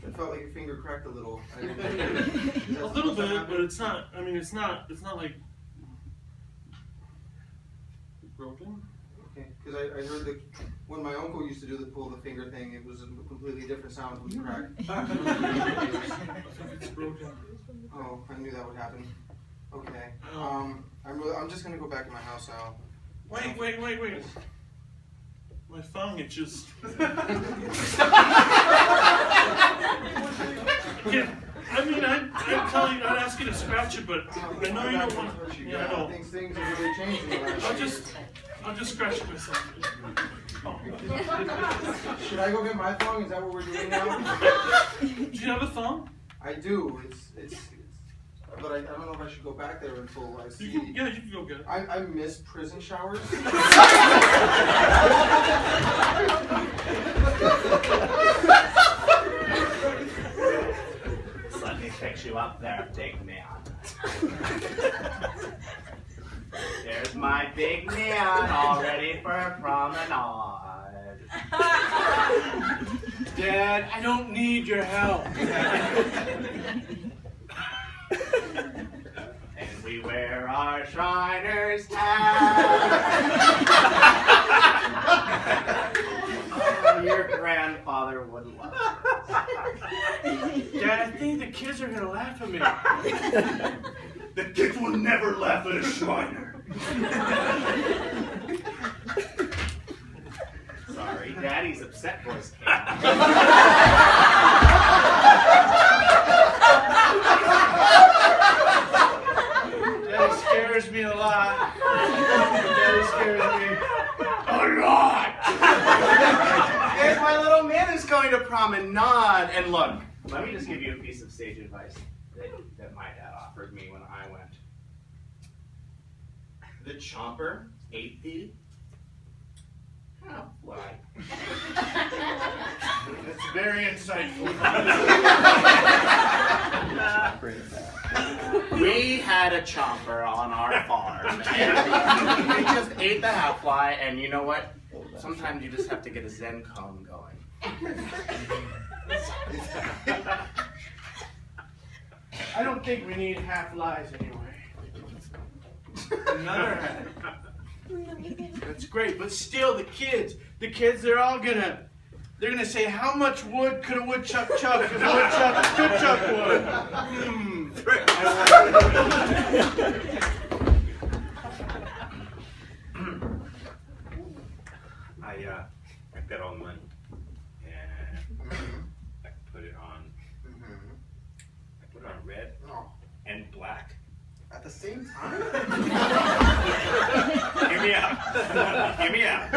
It felt like your finger cracked a little. A little bit, but it's not. I mean, it's not like broken. Okay, because I heard that when my uncle used to do the pull the finger thing, it was a completely different sound with the crack. I think it's broken. Oh, I knew that would happen. Okay. I'm just gonna go back in my house now. Wait. My thumb itches. Yeah, I mean, I'd tell you, I'd ask you to scratch it, but I know you don't want to. Yeah, I know. Things have really changed in the last I'll just scratch it myself. Oh. Should I go get my thong? Is that what we're doing now? Do you have a thumb? I do. It's but I don't know if I should go back there until I see. You can go get it. I miss prison showers. Let me fix you up there, big man. There's my big man all ready for a promenade. Dad, I don't need your help. And we wear our Shriners hats. Oh, your grandfather would love it. Dad, I think the kids are gonna laugh at me. The kids will never laugh at a Shriner. Sorry, Daddy's upset voice came. Daddy scares me a lot. Daddy scares me A lot! There's my little man who's going to promenade. And look, let me just give you a piece of stage advice that my dad offered me when I went. The chomper ate the Why? That's very insightful. We had a chomper on our farm, and we just ate the half-fly, and you know what? Sometimes you just have to get a Zen cone going. I don't think we need half-lies anyway. Another hat. That's great, but still the kids, they're all gonna say, how much wood could a woodchuck chuck if a woodchuck could chuck wood? I bet all the money, and I put it on. I put it on red and black. At the same time? Hear me out. Hear me out.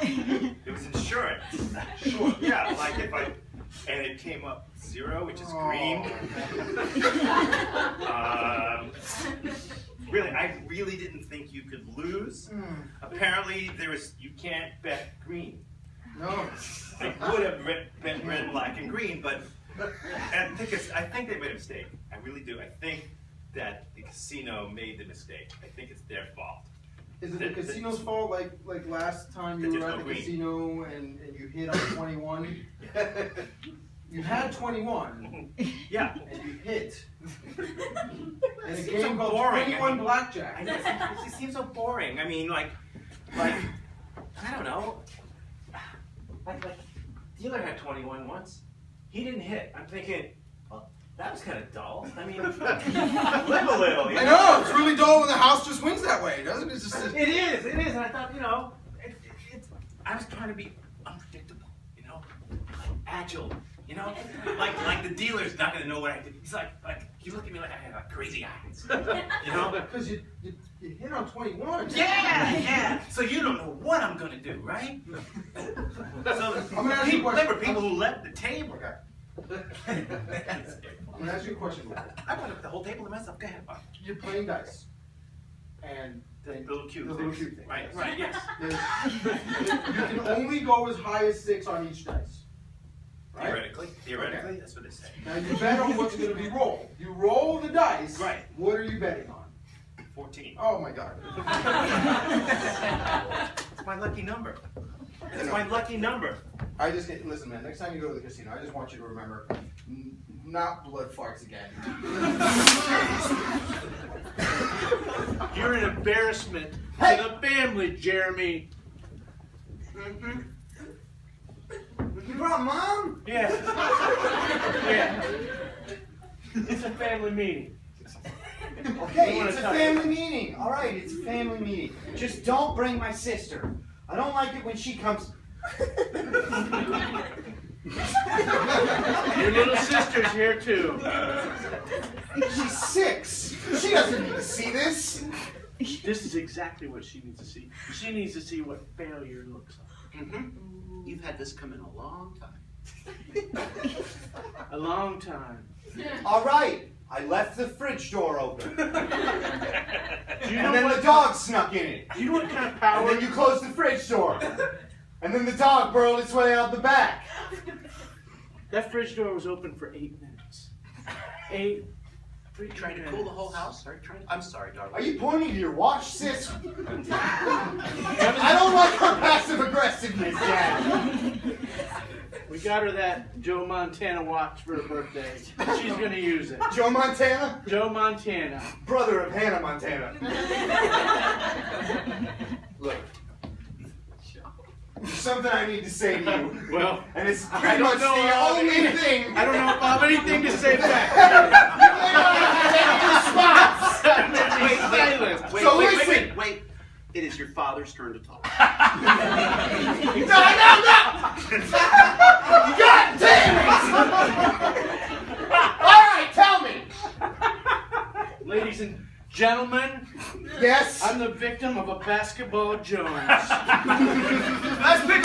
It was insurance. Sure. Yeah, like if I, and it came up 0, which is green. Really, I really didn't think you could lose. Apparently, you can't bet green. No. I would have bet red, black, and green, but I think they made a mistake. I really do. I think that the casino made the mistake. I think it's their fault. Is it the casino's fault, like last time you were at the casino and you hit on 21? You had 21. Yeah. And you hit. And a It game seems so called boring. 21 Blackjack. I know, it seems so boring. I mean, like, I don't know. Like, dealer had 21 once. He didn't hit. I'm thinking, well, that was kind of dull. I mean, live a little. You I know, it's really dull when the house just wins that way, doesn't it? It's just, It is. And I thought, I was trying to be unpredictable, agile, like the dealer's not going to know what I did. He's like, he looked at me like I had crazy eyes, Because you hit on 21. Yeah. So you don't know what I'm going to do, right? So I'm gonna ask you a question. remember people who left the table. I'm going to ask you a question. I put up the whole table to myself. Go ahead. You're playing dice. And The little cube. The little cube thing. Right, yes. You can only go as high as 6 on each dice. Right? Theoretically, Okay. that's what they say. Now you bet on what's going to be rolled. You roll the dice. Right. What are you betting on? 14. Oh my God. It's my lucky number. It's my lucky number. Listen, man. Next time you go to the casino, I just want you to remember, not blood farts again. You're an embarrassment to the family, Jeremy. You brought Mom? Yeah. Yeah. It's a family meeting. Okay, it's a family meeting. All right, it's a family meeting. Just don't bring my sister. I don't like it when she comes. Your little sister's here too. She's 6. She doesn't need to see this. This is exactly what she needs to see. She needs to see what failure looks like. You've had this come in a long time. A long time. All right, I left the fridge door open. Do you know And then what the dog snuck in it. Do you know what kind of And power? then you closed the fridge door. And then the dog burrowed its way out the back. That fridge door was open for 8 minutes. 8 Trying to cool the whole house? I'm sorry, darling. Are you pointing to your watch, sis? I don't like her passive aggressiveness, Dad. We got her that Joe Montana watch for her birthday. She's gonna use it. Joe Montana? Joe Montana. Brother of Hannah Montana. Look. There's something I need to say to you. Well, And it's I pretty don't much know the how only to- thing. I don't know if I have anything to say back. Wait. It is your father's turn to talk. No! God damn it! Alright, tell me! Ladies and gentlemen, Yes? I'm the victim of a basketball Jones. Let's pick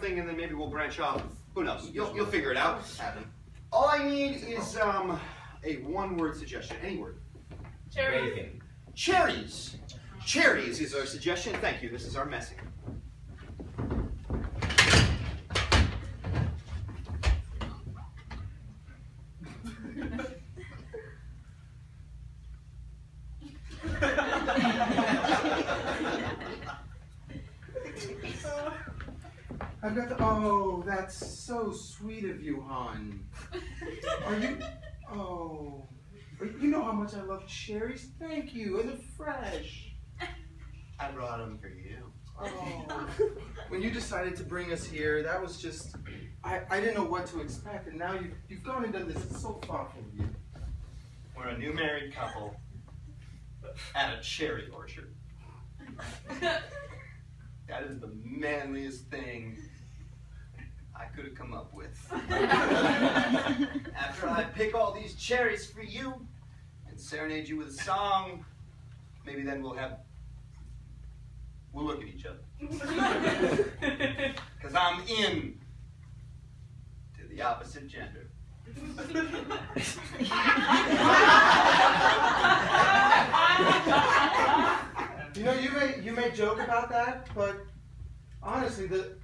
thing, and then maybe we'll branch off. Who knows? You'll figure it out. All I need is a one-word suggestion. Any word. Cherries. Cherries. Cherries is our suggestion. Thank you. This is our messing. I've got the. Oh, that's so sweet of you, hon. Are you? Oh, you know how much I love cherries. Thank you. And they're fresh. I brought them for you. Oh, when you decided to bring us here, that was just. I didn't know what to expect, and now you've gone and done this. It's so thoughtful of you. We're a new married couple at a cherry orchard. That is the manliest thing I could have come up with. After I pick all these cherries for you and serenade you with a song, maybe then we'll look at each other. Because I'm in to the opposite gender. You know, you may joke about that, but honestly, the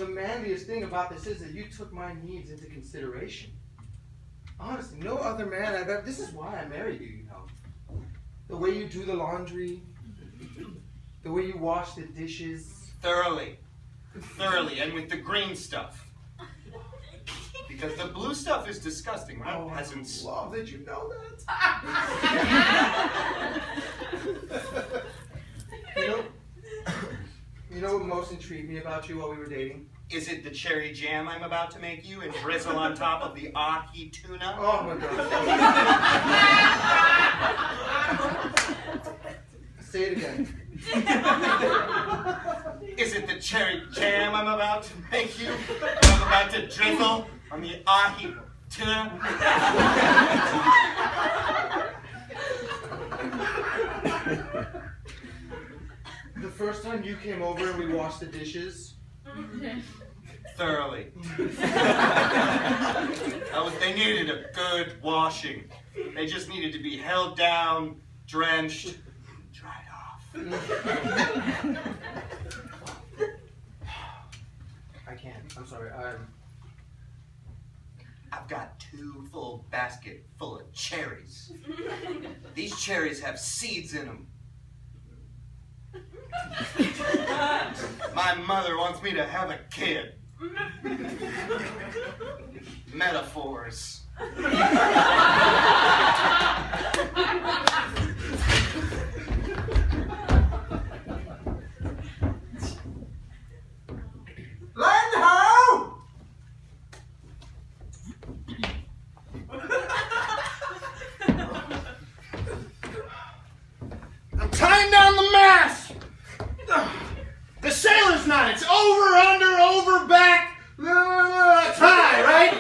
manliest thing about this is that you took my needs into consideration. Honestly, no other man I've ever. This is why I married you. You know, the way you do the laundry, the way you wash the dishes. Thoroughly, and with the green stuff. Because the blue stuff is disgusting, right? Oh, Peasants. I love that you know that. You know what most intrigued me about you while we were dating? Is it the cherry jam I'm about to make you and drizzle on top of the ahi tuna? Oh my God. Say it again. Is it the cherry jam I'm about to make you? I'm about to drizzle on the ahi tuna? The first time you came over and we washed the dishes. Thoroughly. They needed a good washing. They just needed to be held down, drenched, dried off. I can't. I'm sorry. I've got 2 full baskets full of cherries. These cherries have seeds in them. My mother wants me to have a kid. Metaphors. Lenho! I'm tying down the mast. The sailor's knot. It's over, under, over, back. Tie, right?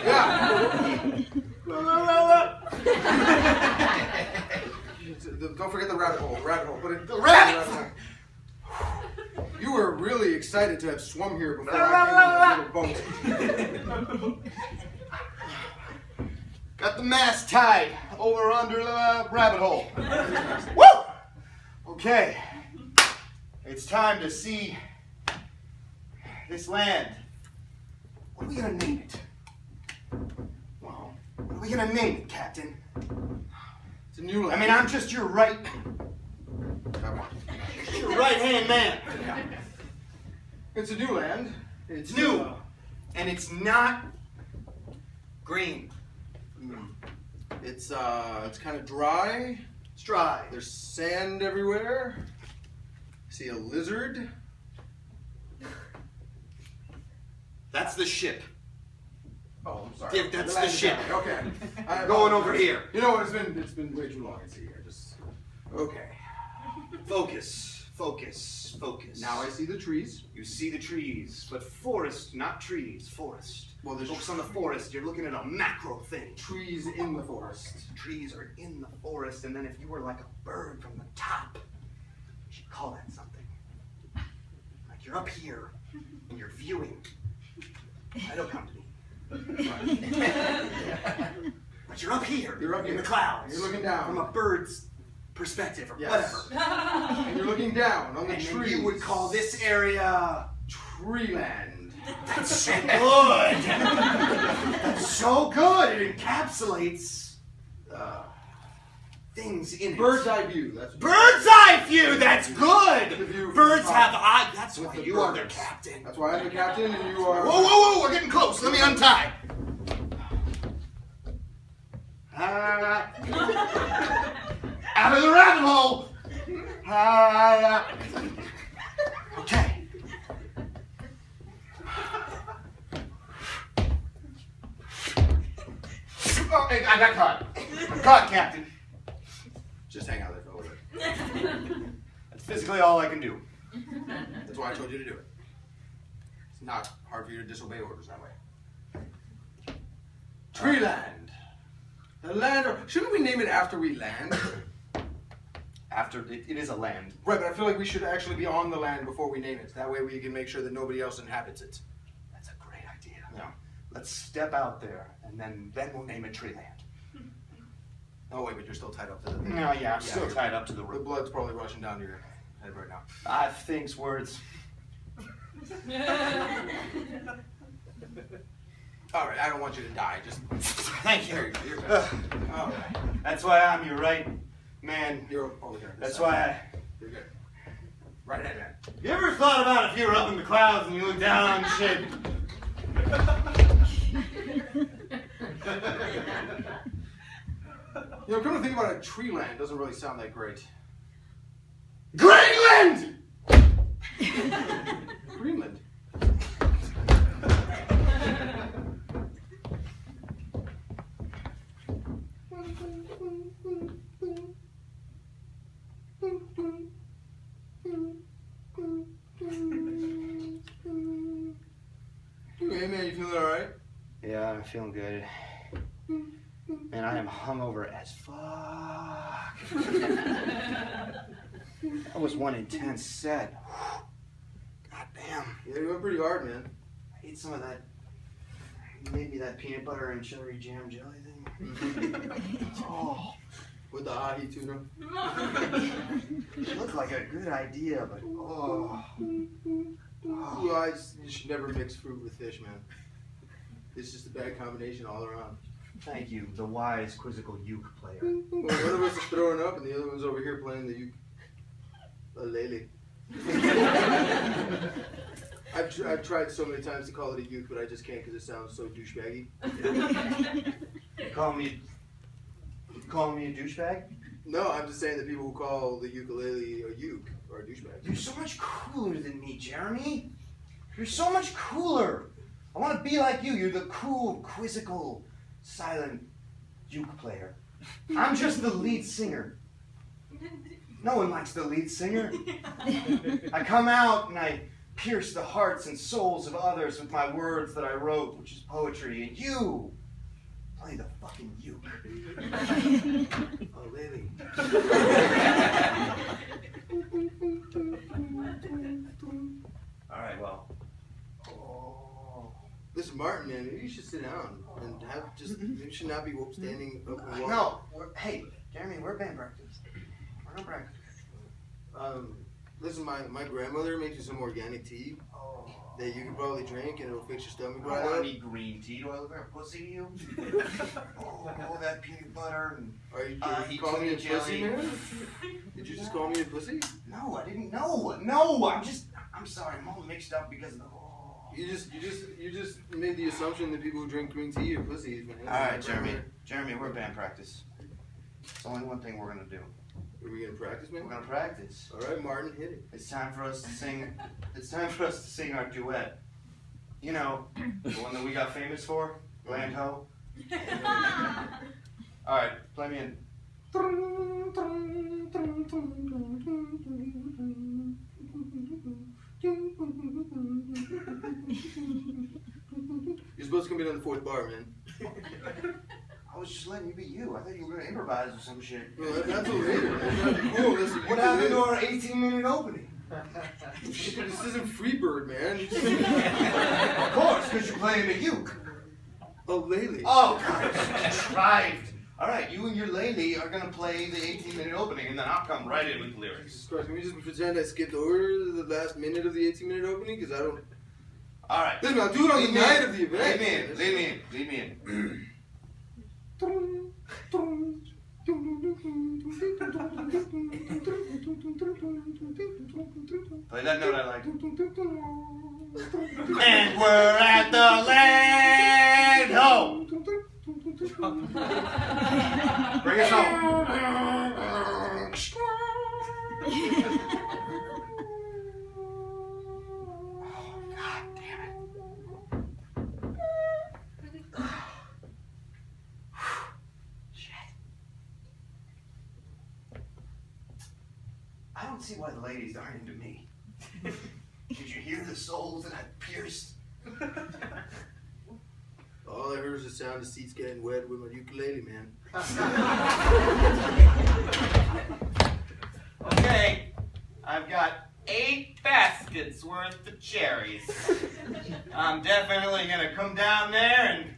Don't forget the rabbit hole. The rabbit. You were really excited to have swum here before I came on this little boat. Got the mast tied over, under the rabbit hole. Woo! Okay. It's time to see this land. What are we gonna name it? Well, what are we gonna name it, Captain? It's a new land. I mean, I'm just your right hand man. It's a new land. It's new, and it's not green. It's kind of dry. It's dry. There's sand everywhere. I see a lizard. That's the ship. Oh, I'm sorry. Yeah, that's the ship. Okay. Going over here. You know what? It's been way too long. I see here. Just okay. Focus, focus, focus. Now I see the trees. You see the trees, but forest, not trees, forest. Well, there's Focus on the forest, you're looking at a macro thing. trees in the forest. Trees are in the forest, and then if you were like a bird from the top, you should call that something. Like you're up here, and you're viewing Don't come to me. But you're up here. You're up in here. the clouds. You're looking down. From a bird's perspective or Yes. whatever. And you're looking down on the And then trees. you would call this area Treeland. That's so good. That's so good. It encapsulates things in it. Bird's eye view. That's Bird's eye view. That's good. The view from Birds the top. have eyes. That's With why the you are their birds. captain. That's why I'm the captain and you are. Whoa, whoa, whoa! We're getting close. Let me untie. Out of the rabbit hole. Okay. Oh, I got caught. I'm caught, Captain. Just hang out there for a little bit. That's physically all I can do. That's why I told you to do it. It's not hard for you to disobey orders that way. Treeland. The land. Shouldn't we name it after we land? After it is a land. Right, but I feel like we should actually be on the land before we name it. That way we can make sure that nobody else inhabits it. That's a great idea. Yeah. Let's step out there, and then we'll name it Treeland. Oh wait, but you're still tied up to the. No, yeah, I'm still you're- tied up to the The rope. blood's probably rushing down to your head right now. I think's words. All right, I don't want you to die. Just. Thank There you. you go. You're good. All right. That's why I'm your right man. You're over here. That's why You're good. Right ahead, man. You ever thought about if you were up in the clouds and you look down and shit? You know, come to think about it, Treeland doesn't really sound that great. Greenland! Greenland. Hey man, you feeling alright? Yeah, I'm feeling good. Man, I am hungover as fuck. That was one intense set. God damn. Yeah, you went pretty hard, man. I ate some of that. You made me that peanut butter and cherry jam jelly thing. Oh, With the ahi tuna. it looked like a good idea, but oh. Well, you should never mix fruit with fish, man. It's just a bad combination all around. Thank you, the wise, quizzical uke player. Well, one of us is throwing up and the other one's over here playing the ukulele. I've tried so many times to call it a uke, but I just can't because it sounds so douchebaggy. You call me a douchebag? No, I'm just saying that people who call the ukulele a uke are douchebags. You're so much cooler than me, Jeremy. You're so much cooler. I want to be like you. You're the cool, quizzical, silent uke player. I'm just the lead singer. No one likes the lead singer. I come out and I pierce the hearts and souls of others with my words that I wrote, which is poetry, and you play the fucking uke. Oh, Lily. All right, well. Listen, Martin, man, maybe you should sit down and have just. You should not be standing up and walking. No, hey, Jeremy, we're band practice. We're gonna practice. Listen, my grandmother makes you some organic tea that you can probably drink and it'll fix your stomach I right don't up. need green tea. Do I look like a pussy to you? Oh, that peanut butter and Are you he calling me a tuna pussy, jelly. man? Did you just call me a pussy? No, I didn't know. No, I'm sorry. I'm all mixed up because of the. Oh. You just made the assumption that people who drink green tea are pussies, man. All right, Jeremy, we're band practice. It's only one thing we're gonna do. Are we gonna practice, man? We're gonna practice. All right, Martin, hit it. It's time for us to sing. It's time for us to sing our duet. You know, the one that we got famous for, Land Ho. All right, play me in. You're supposed to come in on the fourth bar, man. I was just letting you be you. I thought you were gonna improvise or some shit. Well, that's all later, man. That'd be cool. Listen, What happened to our 18-minute opening? This isn't Freebird, man. Of course, because you're playing a uke. Oh, Lele. Oh, God, contrived. All right, you and your lady are going to play the 18-minute opening, and then I'll come right in with the lyrics. Jesus Christ, can we just pretend I skipped over the last minute of the 18-minute opening? Because I don't... All right. Listen, I'll do it on the night of the event. Lead me in. Play that note I like. And we're at the land home. Bring us home. God damn it. Shit. I don't see why the ladies aren't into me. Did you hear the souls that I pierced? All I heard was the sound of seats getting wet with my ukulele, man. Okay, I've got 8 baskets worth of cherries. I'm definitely gonna come down there and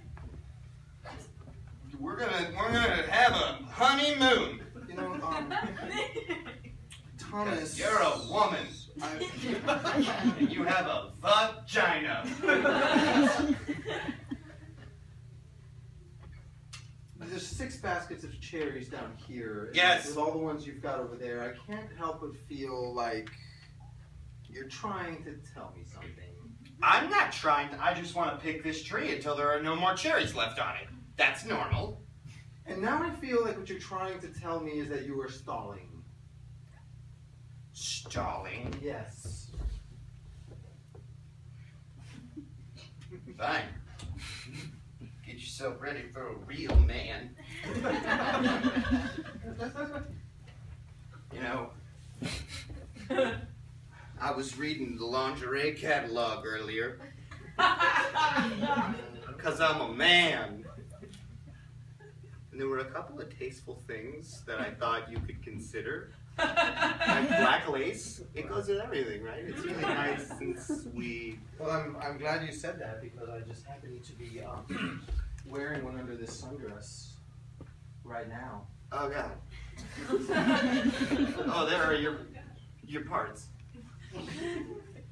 we're gonna have a honeymoon. You know, Thomas. You're a woman. And you have a vagina. There's 6 baskets of cherries down here. Yes. With all the ones you've got over there, I can't help but feel like you're trying to tell me something. I'm not trying to, I just want to pick this tree until there are no more cherries left on it. That's normal. And now I feel like what you're trying to tell me is that you were stalling. Stalling? Yes. Fine. Get yourself ready for a real man. You know, I was reading the lingerie catalog earlier. Because I'm a man. And there were a couple of tasteful things that I thought you could consider. Like black lace, it goes with everything, right? It's really nice and sweet. Well, I'm glad you said that because I just happen to be wearing one under this sundress right now. Oh God. Oh, there are your parts.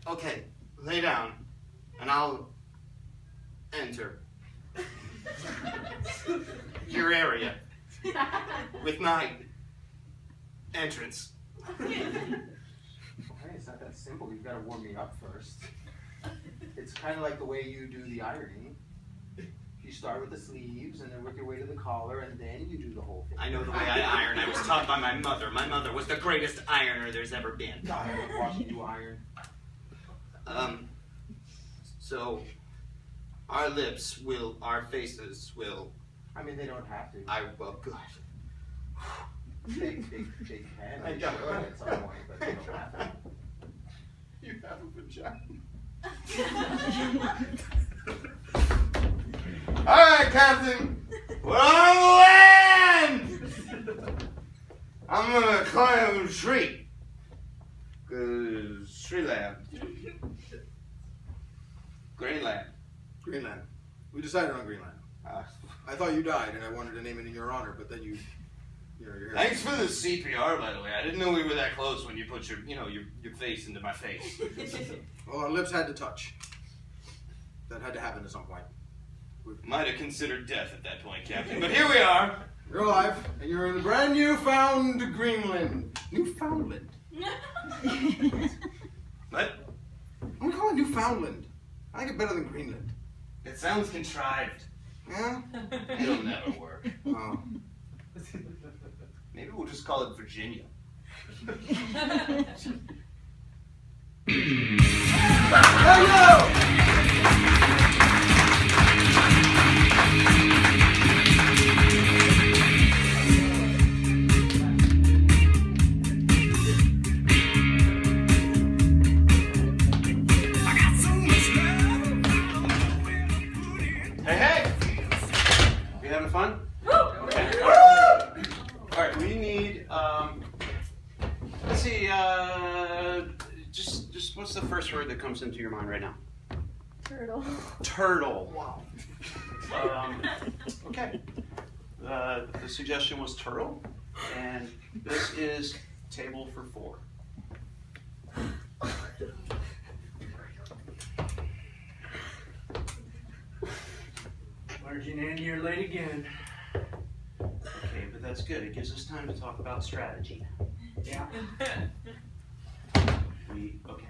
Okay, lay down, and I'll enter your area with my entrance. Okay, it's not that simple. You've got to warm me up first. It's kind of like the way you do the ironing. You start with the sleeves and then work your way to the collar and then you do the whole thing. I know the way I iron. I was taught by my mother. My mother was the greatest ironer there's ever been. I love watching you iron. So, our lips will, our faces will. I mean, they don't have to. Well, good. They can I should don't. at some point, but they don't have to. You have a vagina. All right, Captain. We're on the land. I'm gonna climb a tree. Tree land. Greenland. Greenland. We decided on Greenland. I thought you died and I wanted to name it in your honor, but then you're Thanks for the CPR, by the way. I didn't know we were that close when you put your face into my face. Well, our lips had to touch. That had to happen at some point. Might have considered death at that point, Captain, but here we are. You're alive, and you're in the brand new found Greenland. Newfoundland. What? I'm gonna call it Newfoundland. I like it better than Greenland. It sounds contrived. Yeah? It'll never work. Oh. Maybe we'll just call it Virginia. Hey! You having fun? Okay. All right, we need, let's see, what's the first word that comes into your mind right now? Turtle. Turtle. Wow. Okay. The suggestion was turtle, and this is table for 4. Margin in, you're late again. Okay, but that's good. It gives us time to talk about strategy. Yeah. Okay.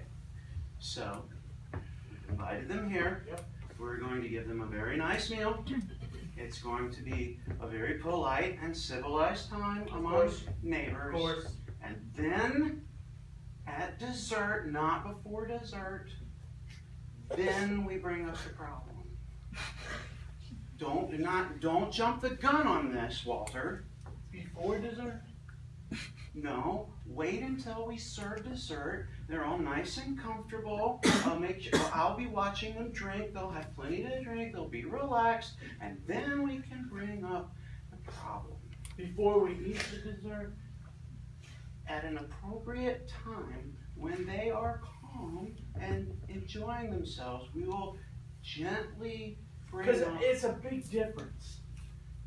So, we've invited them here. Yep. We're going to give them a very nice meal. It's going to be a very polite and civilized time among neighbors. Of course. And then, at dessert, not before dessert, then we bring up the problem. Don't jump the gun on this, Walter. Before dessert? No, wait until we serve dessert. They're all nice and comfortable. I'll be watching them drink. They'll have plenty to drink. They'll be relaxed, and then we can bring up the problem. Before we eat the dessert? At an appropriate time, when they are calm and enjoying themselves, we will gently bring Because up. it's a big difference.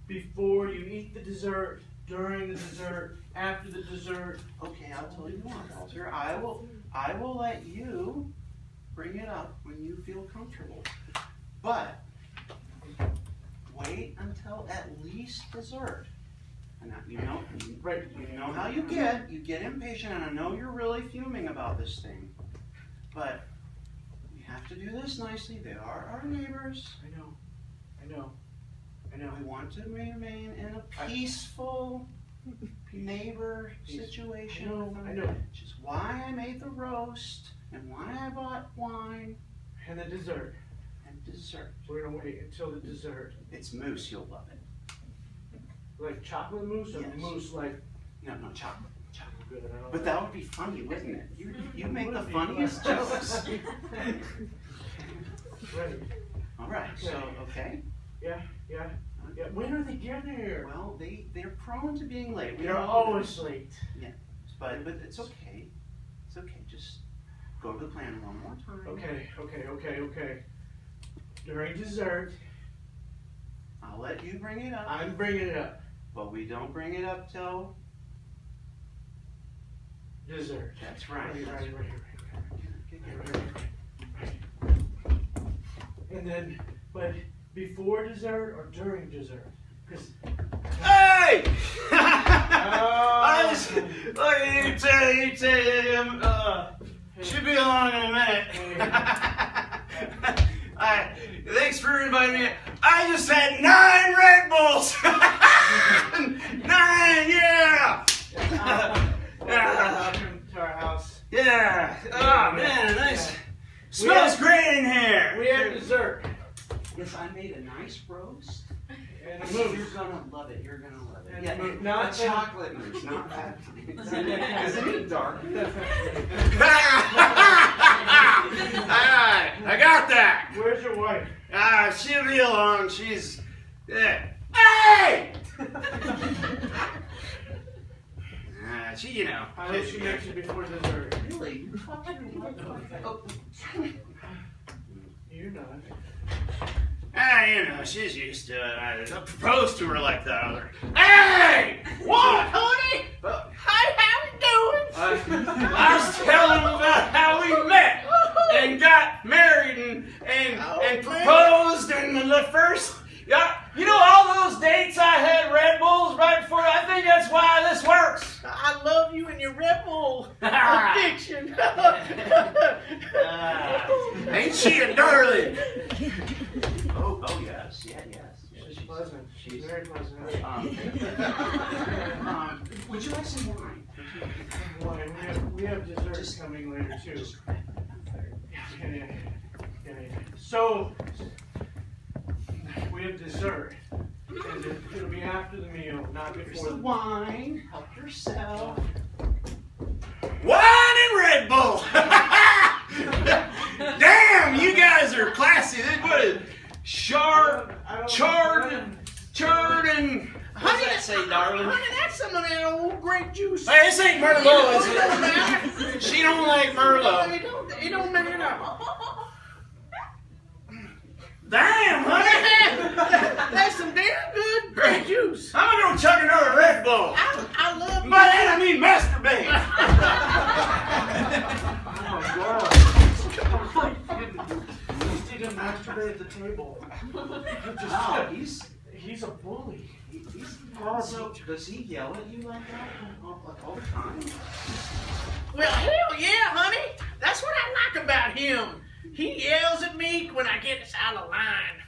Before you eat the dessert, during the dessert, after the dessert. Okay, I'll tell you what, Walter. I will let you bring it up when you feel comfortable. But wait until at least dessert. And you know how you get impatient, and I know you're really fuming about this thing. But we have to do this nicely. They are our neighbors. I know. We want to remain in a peaceful neighbor situation. I know. Which is why I made the roast and why I bought wine And the dessert. and dessert. We're gonna wait until the dessert. It's mousse, you'll love it. Like chocolate mousse or Yes. mousse like No, chocolate. good. I don't But know. that would be funny, wouldn't it? You make the Would be funniest fun. jokes. Right. All right, so, okay. Yeah. When are they getting here? Well, they're prone to being late. We They're know always late. But it's okay. It's okay. Just go over the plan one more time. Okay. During dessert, I'll let you bring it up. I'm bringing it up. But we don't bring it up till Dessert. that's right. Right. And then, but before dessert or during dessert? Because Hey! I just you should be along in a minute. Thanks for inviting me. I just had 9 Red Bulls. 9, yeah. welcome to our house. Yeah. Oh man, nice. Smells great in here. We have dessert. Yes, I made a nice roast. And a You're mousse. gonna love it. You're gonna love it. And Yeah, a mousse. Not a chocolate mousse, not that. Isn't it dark? I got that. Where's your wife? She'll be along. She's. Yeah. Hey! She, you know. I hope she makes it before dessert. Really? Oh. You're not. You know, she's used to it. I proposed to her like that other. Hey! What, honey? Hi, how you doing? I was telling them about how we met and got married and proposed and the first. You know all those dates I had Red Bulls right before? I think that's why this works. I love you and your Red Bull addiction. Ain't she a darling? Oh yes, yes. She's pleasant. She's very pleasant. Would you like some wine? Wine. We have dessert coming later too. Yeah. So we have dessert, and it'll be after the meal, not Here's before the the wine. Help yourself. Wine and Red Bull. Damn, you guys are classy. What is charred and What does that say, darling? Honey, that's some of that old grape juice. Hey, this ain't Merlot, is It don't matter. it? She don't like Merlot. It don't matter. Damn, honey! That's some damn good grape juice. I'm gonna chug another Red Bull. I love By that I mean masturbate. He didn't masturbate at the table. No, He's a bully. he's also, does he yell at you like that all the time? Well, hell yeah, honey. That's what I like about him. He yells at me when I get us out of line.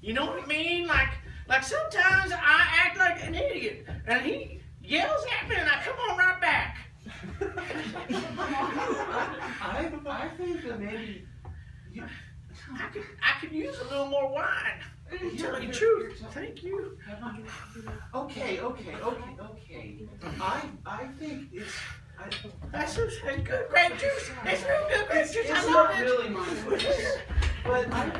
You know what I mean? Like sometimes I act like an idiot, and he yells at me, and I come on right back. I think that maybe you, I could use a little more wine. To tell you the truth. Thank you. Okay. I think it's. That's good grape juice. It's real good grape juice. It's I not love it. really my place, but I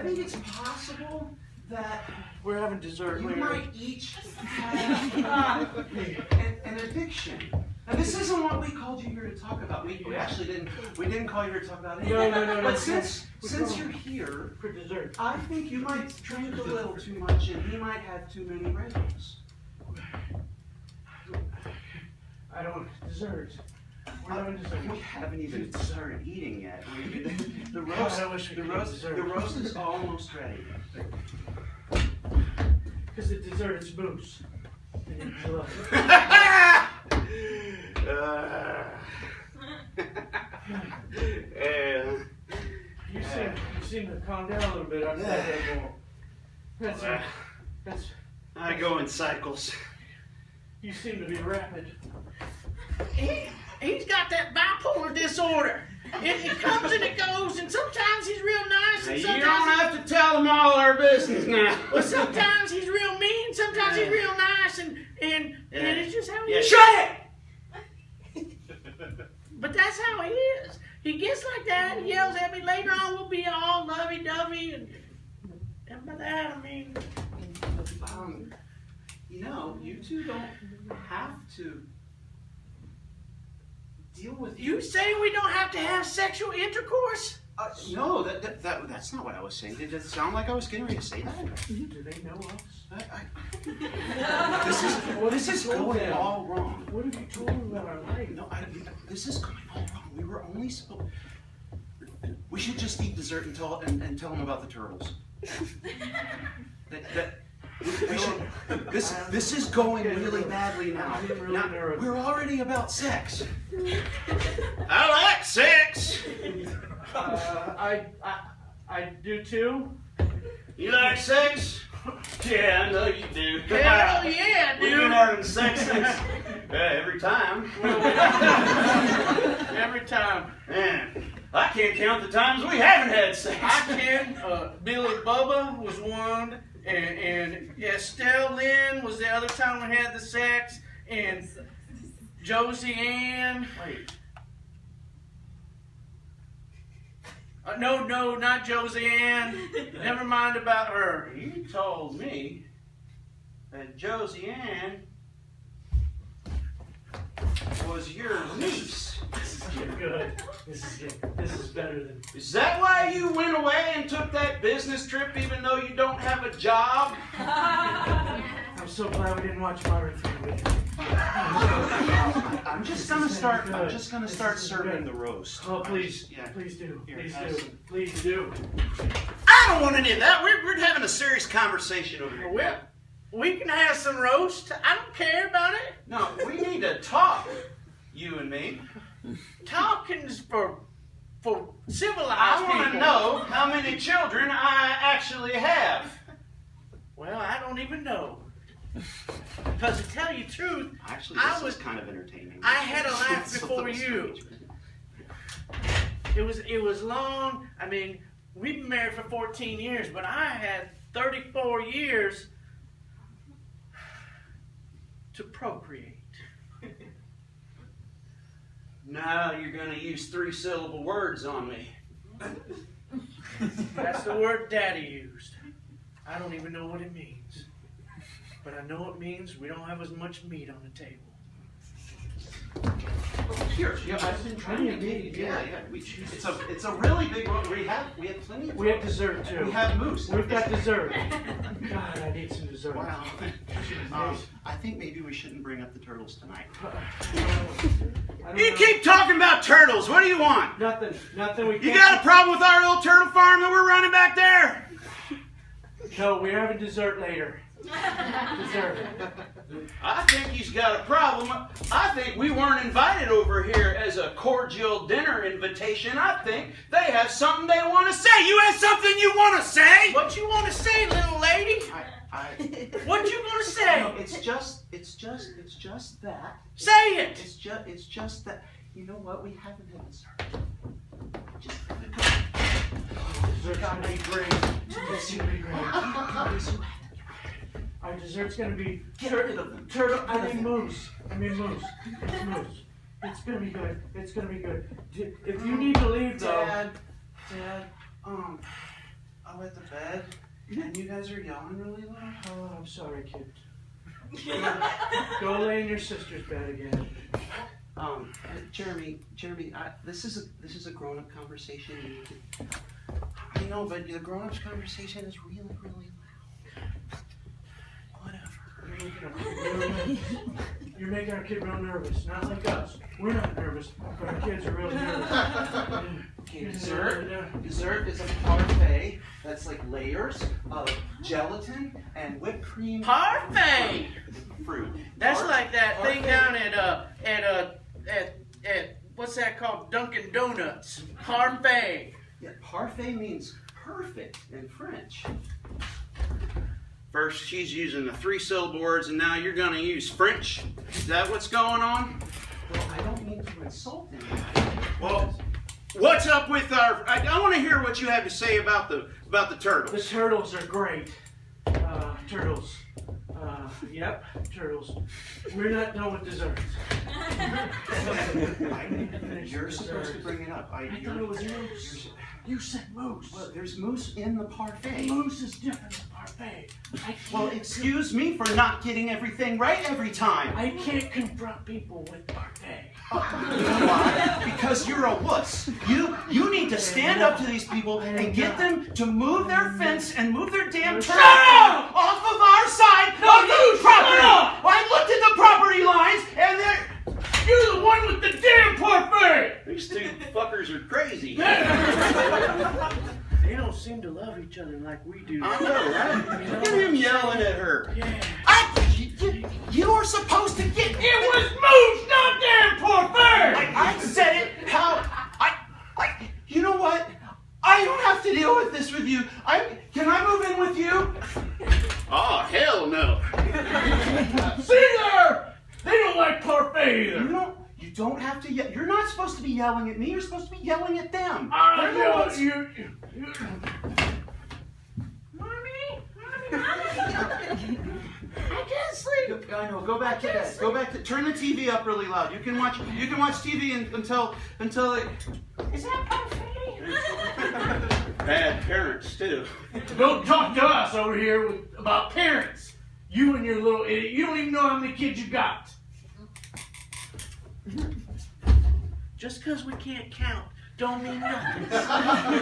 think it's possible that We're having dessert you later. might each have an addiction. And this isn't what we called you here to talk about. We actually didn't call you here to talk about it. No. But since you're here, For dessert. I think you might drink a little too much, and he might have too many Red Bulls. I don't dessert. We're having dessert. We haven't even started eating yet. The God, roast, I wish we the could roast, dessert. the roast is almost ready. Because the dessert is booze. I love it. You seem to calm down a little bit after that Red Bull. That's I go in cycles. you seem to be rapid. He's got that bipolar disorder. It comes and it goes, and sometimes he's real nice, and You sometimes don't have to tell them all our business now. well, sometimes he's real mean, sometimes he's real nice, and it's just how he is. Shut it! But that's how he is. He gets like that, he yells at me. Later on, we'll be all lovey-dovey, and by that, I mean... You two don't have to deal with You say we don't have to have sexual intercourse? No, that's not what I was saying. Did it sound like I was getting ready to say that? Do they know us? This is going all wrong. What have you told them about our life? No, this is going all wrong. We were only supposed. We should just eat dessert and tell them about the turtles. We should. This is going really badly now. We're already about sex. I like sex. I do too. You like sex? Yeah, I know you do. Hell yeah, We've dude. been having sex since every time. Every time. Man, I can't count the times we haven't had sex. I can. Billy Bubba was one, and Estelle Lynn was the other time we had the sex, and Josie Ann. Wait. No, not Josie Ann. Never mind about her. You told me that Josie Ann was your niece. This is getting good. This is better than. Is that why you went away and took that business trip even though you don't have a job? I'm so glad we didn't watch my review with you. I'm just gonna start serving the roast. Oh, please. Yeah. Please do. Here, Please have do. some. Please do. I don't want any of that. We're having a serious conversation over here. Well, we can have some roast. I don't care about it. No, we need to talk, you and me. Talking's for civilized I want to people. know how many children I actually have. Well, I don't even know. Because to tell you the truth, Actually, I this was- is kind of entertaining. I had a laugh It's a before little you. strange. It was long. I mean, we've been married for 14 years, but I had 34 years to procreate. Now you're going to use 3-syllable words on me. That's the word Daddy used. I don't even know what it means. but I know it means we don't have as much meat on the table. Here, yeah, I've been trying to get you. Yeah. It's a really big one. We have plenty of. We have dessert too. We have moose. We've got dessert. God, I need some dessert. Wow. I think maybe we shouldn't bring up the turtles tonight. You keep talking about turtles. What do you want? Nothing. We can't. You got a problem with our little turtle farm that we're running back there? No, we're having dessert later. Dessert. I think he's got a problem. I think we weren't invited over here as a cordial dinner invitation. I think they have something they want to say. You have something you want to say? What you want to say, little lady? What you gonna say? No, it's just that. Say it. It's just that. You know what? We haven't had dessert. Dessert's gonna be great. Dessert's gonna be great. Our dessert's gonna be turtle. I mean moose. It's moose. It's gonna be good. It's gonna be good. If you need to leave, though. Dad, I'm at the bed, and you guys are yelling really loud. Oh, I'm sorry, kid. Go lay in your sister's bed again. Jeremy, this is a grown-up conversation. I know, but the grown-ups conversation is really, really loud. Whatever. You're making our kid real nervous. Not like us. We're not nervous, but our kids are real nervous. Okay, dessert is a parfait that's like layers of gelatin and whipped cream. Parfait. Fruit. That's like that thing down at what's that called? Dunkin' Donuts. Parfait. Yeah, parfait means perfect in French. First, she's using the 3-syllable words, and now you're going to use French. Is that what's going on? Well, I don't mean to insult anybody. Well, what's up with our... I want to hear what you have to say about the turtles. The turtles are great. Turtles. Yep, turtles. We're not done with desserts. You're supposed to bring it up. I thought it was moose. You said moose. Well, there's moose in the parfait. Moose is different than parfait. Well, excuse me for not getting everything right every time. I can't confront people with parfait. You know why? Because you're a wuss. You need to stand up to these people and get them to move their fence and move their damn turtle off of our side of the property. I looked at the property lines and they're... You're the one with the damn parfait! These two fuckers are crazy. They don't seem to love each other like we do. I know, right? Look at him yelling at her. Yeah. You are supposed to get... It was moose, not damn parfait! I said it how... You know what? I don't have to deal with this with you. Can I move in with you? Oh, hell no. See there! They don't like parfait either. You don't have to yell. You're not supposed to be yelling at me. You're supposed to be yelling at them. I can't sleep. I know. Go back to bed. Go back to. Turn the TV up really loud. You can watch TV until it. Is that parfait? Bad parents, too. Don't talk to us over here about parents. You and your little idiot. You don't even know how many kids you got. Just because we can't count don't mean nothing.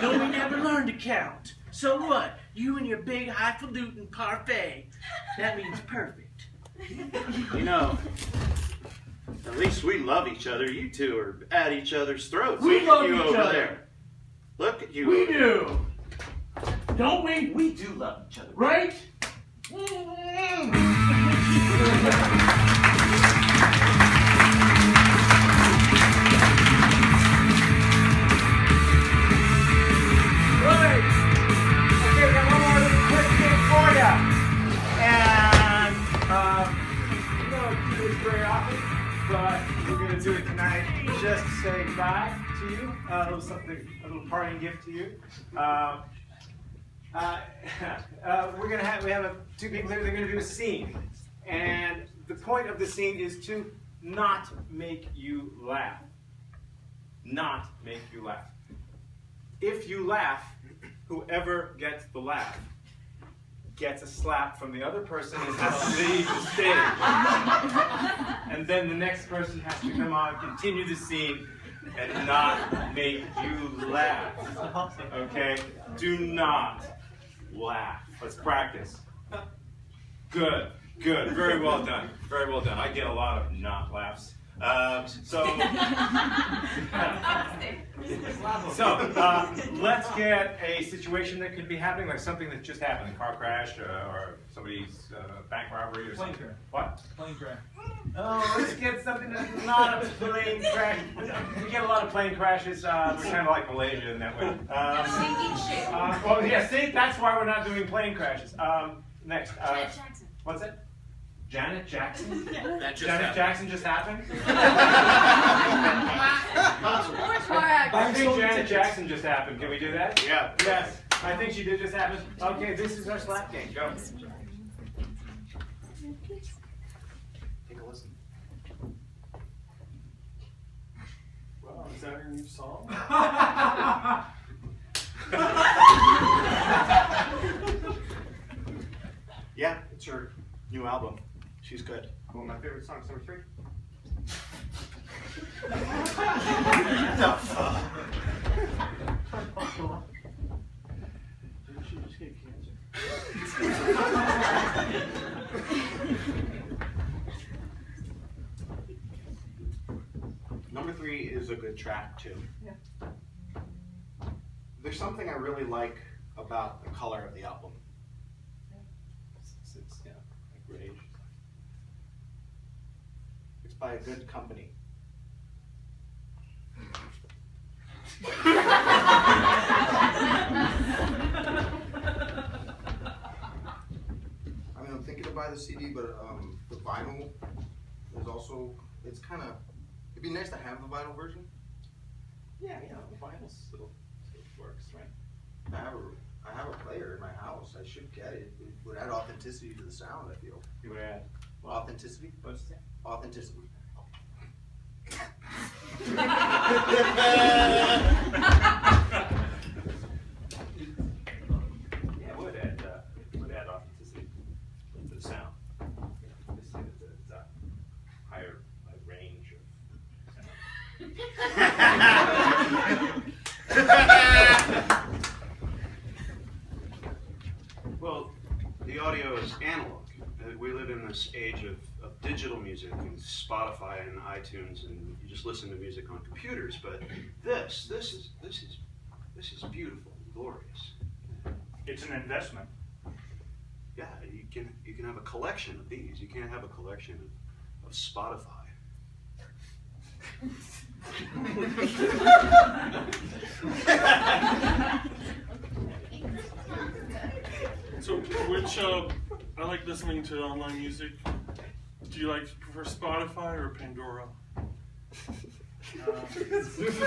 Don't we never learn to count. So what? You and your big highfalutin parfait. That means perfect. You know, at least we love each other. You two are at each other's throats. We love you each over other. There. Look at you. We do. Don't we? We do love each other. Right? But we're going to do it tonight just to say goodbye to you. A little parting gift to you. We have two people there. They're going to do a scene, and the point of the scene is to not make you laugh. Not make you laugh. If you laugh, whoever gets the laugh gets a slap from the other person and has to leave the stage. And then the next person has to come on, continue the scene, and not make you laugh. Okay? Do not laugh. Let's practice. Good. Good. Very well done. Very well done. I get a lot of not laughs. Let's get a situation that could be happening, like something that just happened, a car crash or somebody's bank robbery or something. Plane crash. What? Plane crash. Oh, let's get something that's not a plane crash. We get a lot of plane crashes. We're kind of like Malaysia in that way. Sinking ship. Well, yeah, see, that's why we're not doing plane crashes. Next. Janet Jackson. What's it? Janet Jackson? That just Janet happened. Jackson just happened? I think Janet Jackson just happened. Can we do that? Yeah. Yes. I think she did just happen. Okay, this is our slap game. Go. Take a listen. Wow, is that your new song? Yeah, it's her new album. She's good. Well, my favorite song is number 3. Didn't she just get cancer? Number 3 is a good track too. Yeah. There's something I really like about the color of the album. It's like great. It's by a good company. I mean, I'm thinking to buy the CD, but the vinyl is also, it's kind of, it'd be nice to have the vinyl version. Yeah, you know, the vinyl still works, right? I have a player in my house. I should get it. It would add authenticity to the sound, I feel. You would add. Authenticity? What's that? Authenticity. Yeah, it would add authenticity to the sound. It's a higher range of Well, the audio is analog. We live in this age of digital music and Spotify and iTunes, and you just listen to music on computers. But this is beautiful, and glorious. It's an investment. Yeah, you can have a collection of these. You can't have a collection of Spotify. So, which, I like listening to online music. Do you prefer Spotify or Pandora? Is this a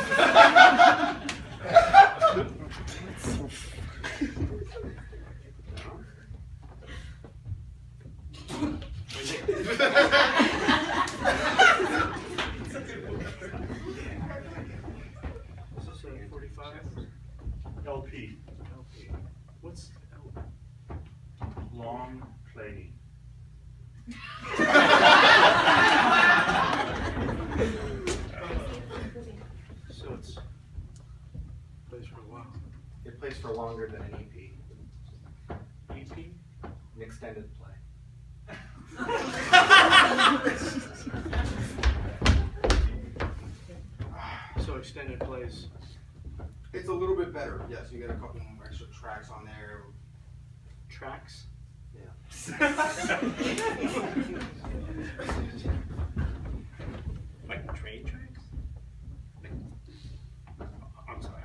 45? LP. What's Long play. So it's plays for a while. It plays for longer than an EP. EP? An extended play. So extended plays. It's a little bit better. Yes, you get a couple more extra tracks on there. Tracks. like train tracks. I'm sorry.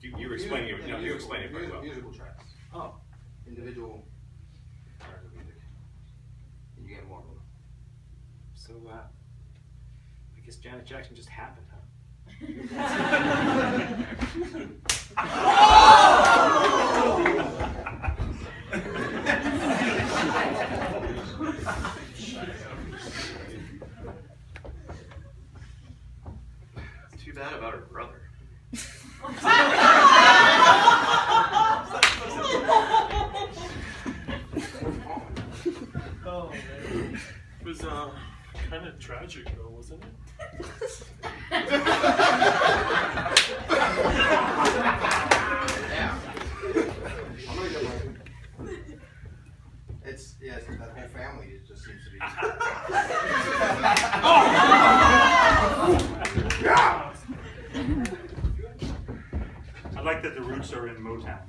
You explain it. No, you explain it very well. Musical tracks. Oh. Individual tracks of music. And you get more of them. So, I guess Janet Jackson just happened, huh? Too bad about her brother. Kind of tragic though, wasn't it? Yeah. I'm gonna get one. It's that whole family. It just seems to be. I like that the roots are in Motown.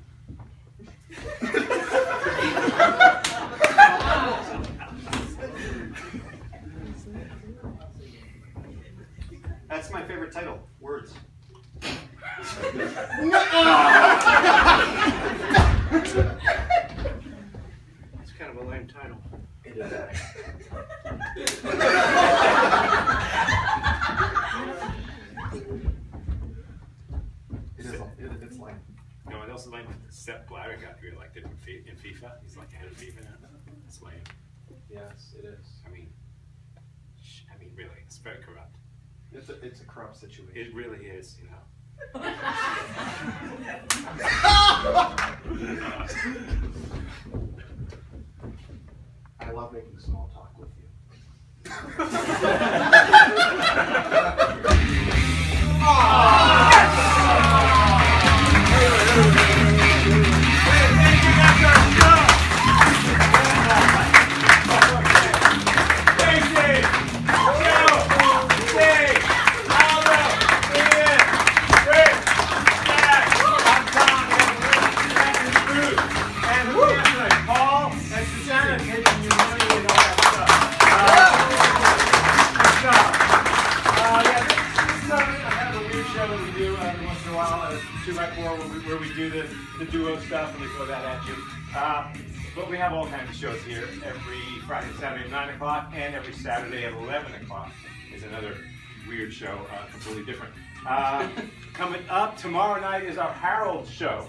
That's my favorite title. Words. It's kind of a lame title. It is. It's like. You know, I also like Sepp Blatter got reelected in FIFA. He's like head of FIFA now. That's lame. Yes, it is. I mean, really, it's very corrupt. It's a corrupt situation. It really is, you know. I love making small talk with you. Where we do the duo stuff and we throw that at you. But we have all kinds of shows here every Friday and Saturday at 9 o'clock, and every Saturday at 11 o'clock is another weird show, completely different. Coming up tomorrow night is our Harold show.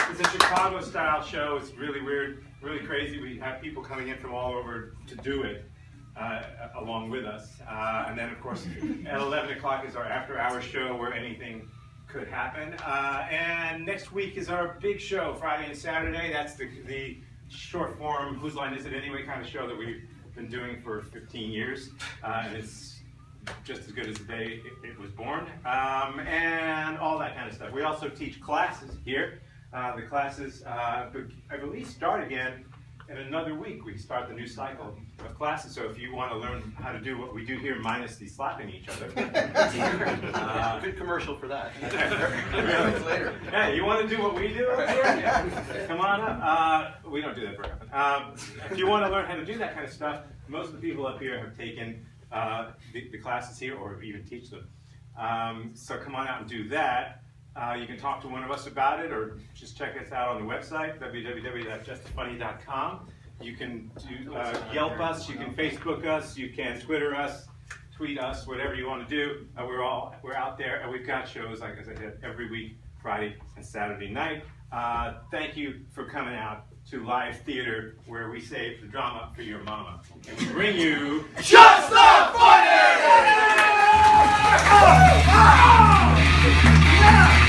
It's a Chicago-style show. It's really weird, really crazy. We have people coming in from all over to do it. Along with us. And then, of course, at 11 o'clock is our after-hours show where anything could happen. And next week is our big show, Friday and Saturday. That's the short-form, Whose Line Is It Anyway kind of show that we've been doing for 15 years. And it's just as good as the day it was born. And all that kind of stuff. We also teach classes here. The classes, I believe, start again in another week. We start the new cycle of classes, so if you want to learn how to do what we do here minus the slapping each other. Good commercial for that. Later. Hey, you want to do what we do up here? Yeah. Come on up. We don't do that very often. If you want to learn how to do that kind of stuff, most of the people up here have taken the classes here or even teach them. So come on out and do that. You can talk to one of us about it, or just check us out on the website, www.justfunny.com. You can Yelp us, you can Facebook us, you can Twitter us, tweet us, whatever you want to do. We're out there, and we've got shows, like as I said, every week, Friday and Saturday night. Thank you for coming out to live theater, where we save the drama for your mama, and we bring you Just the Funny! Yeah!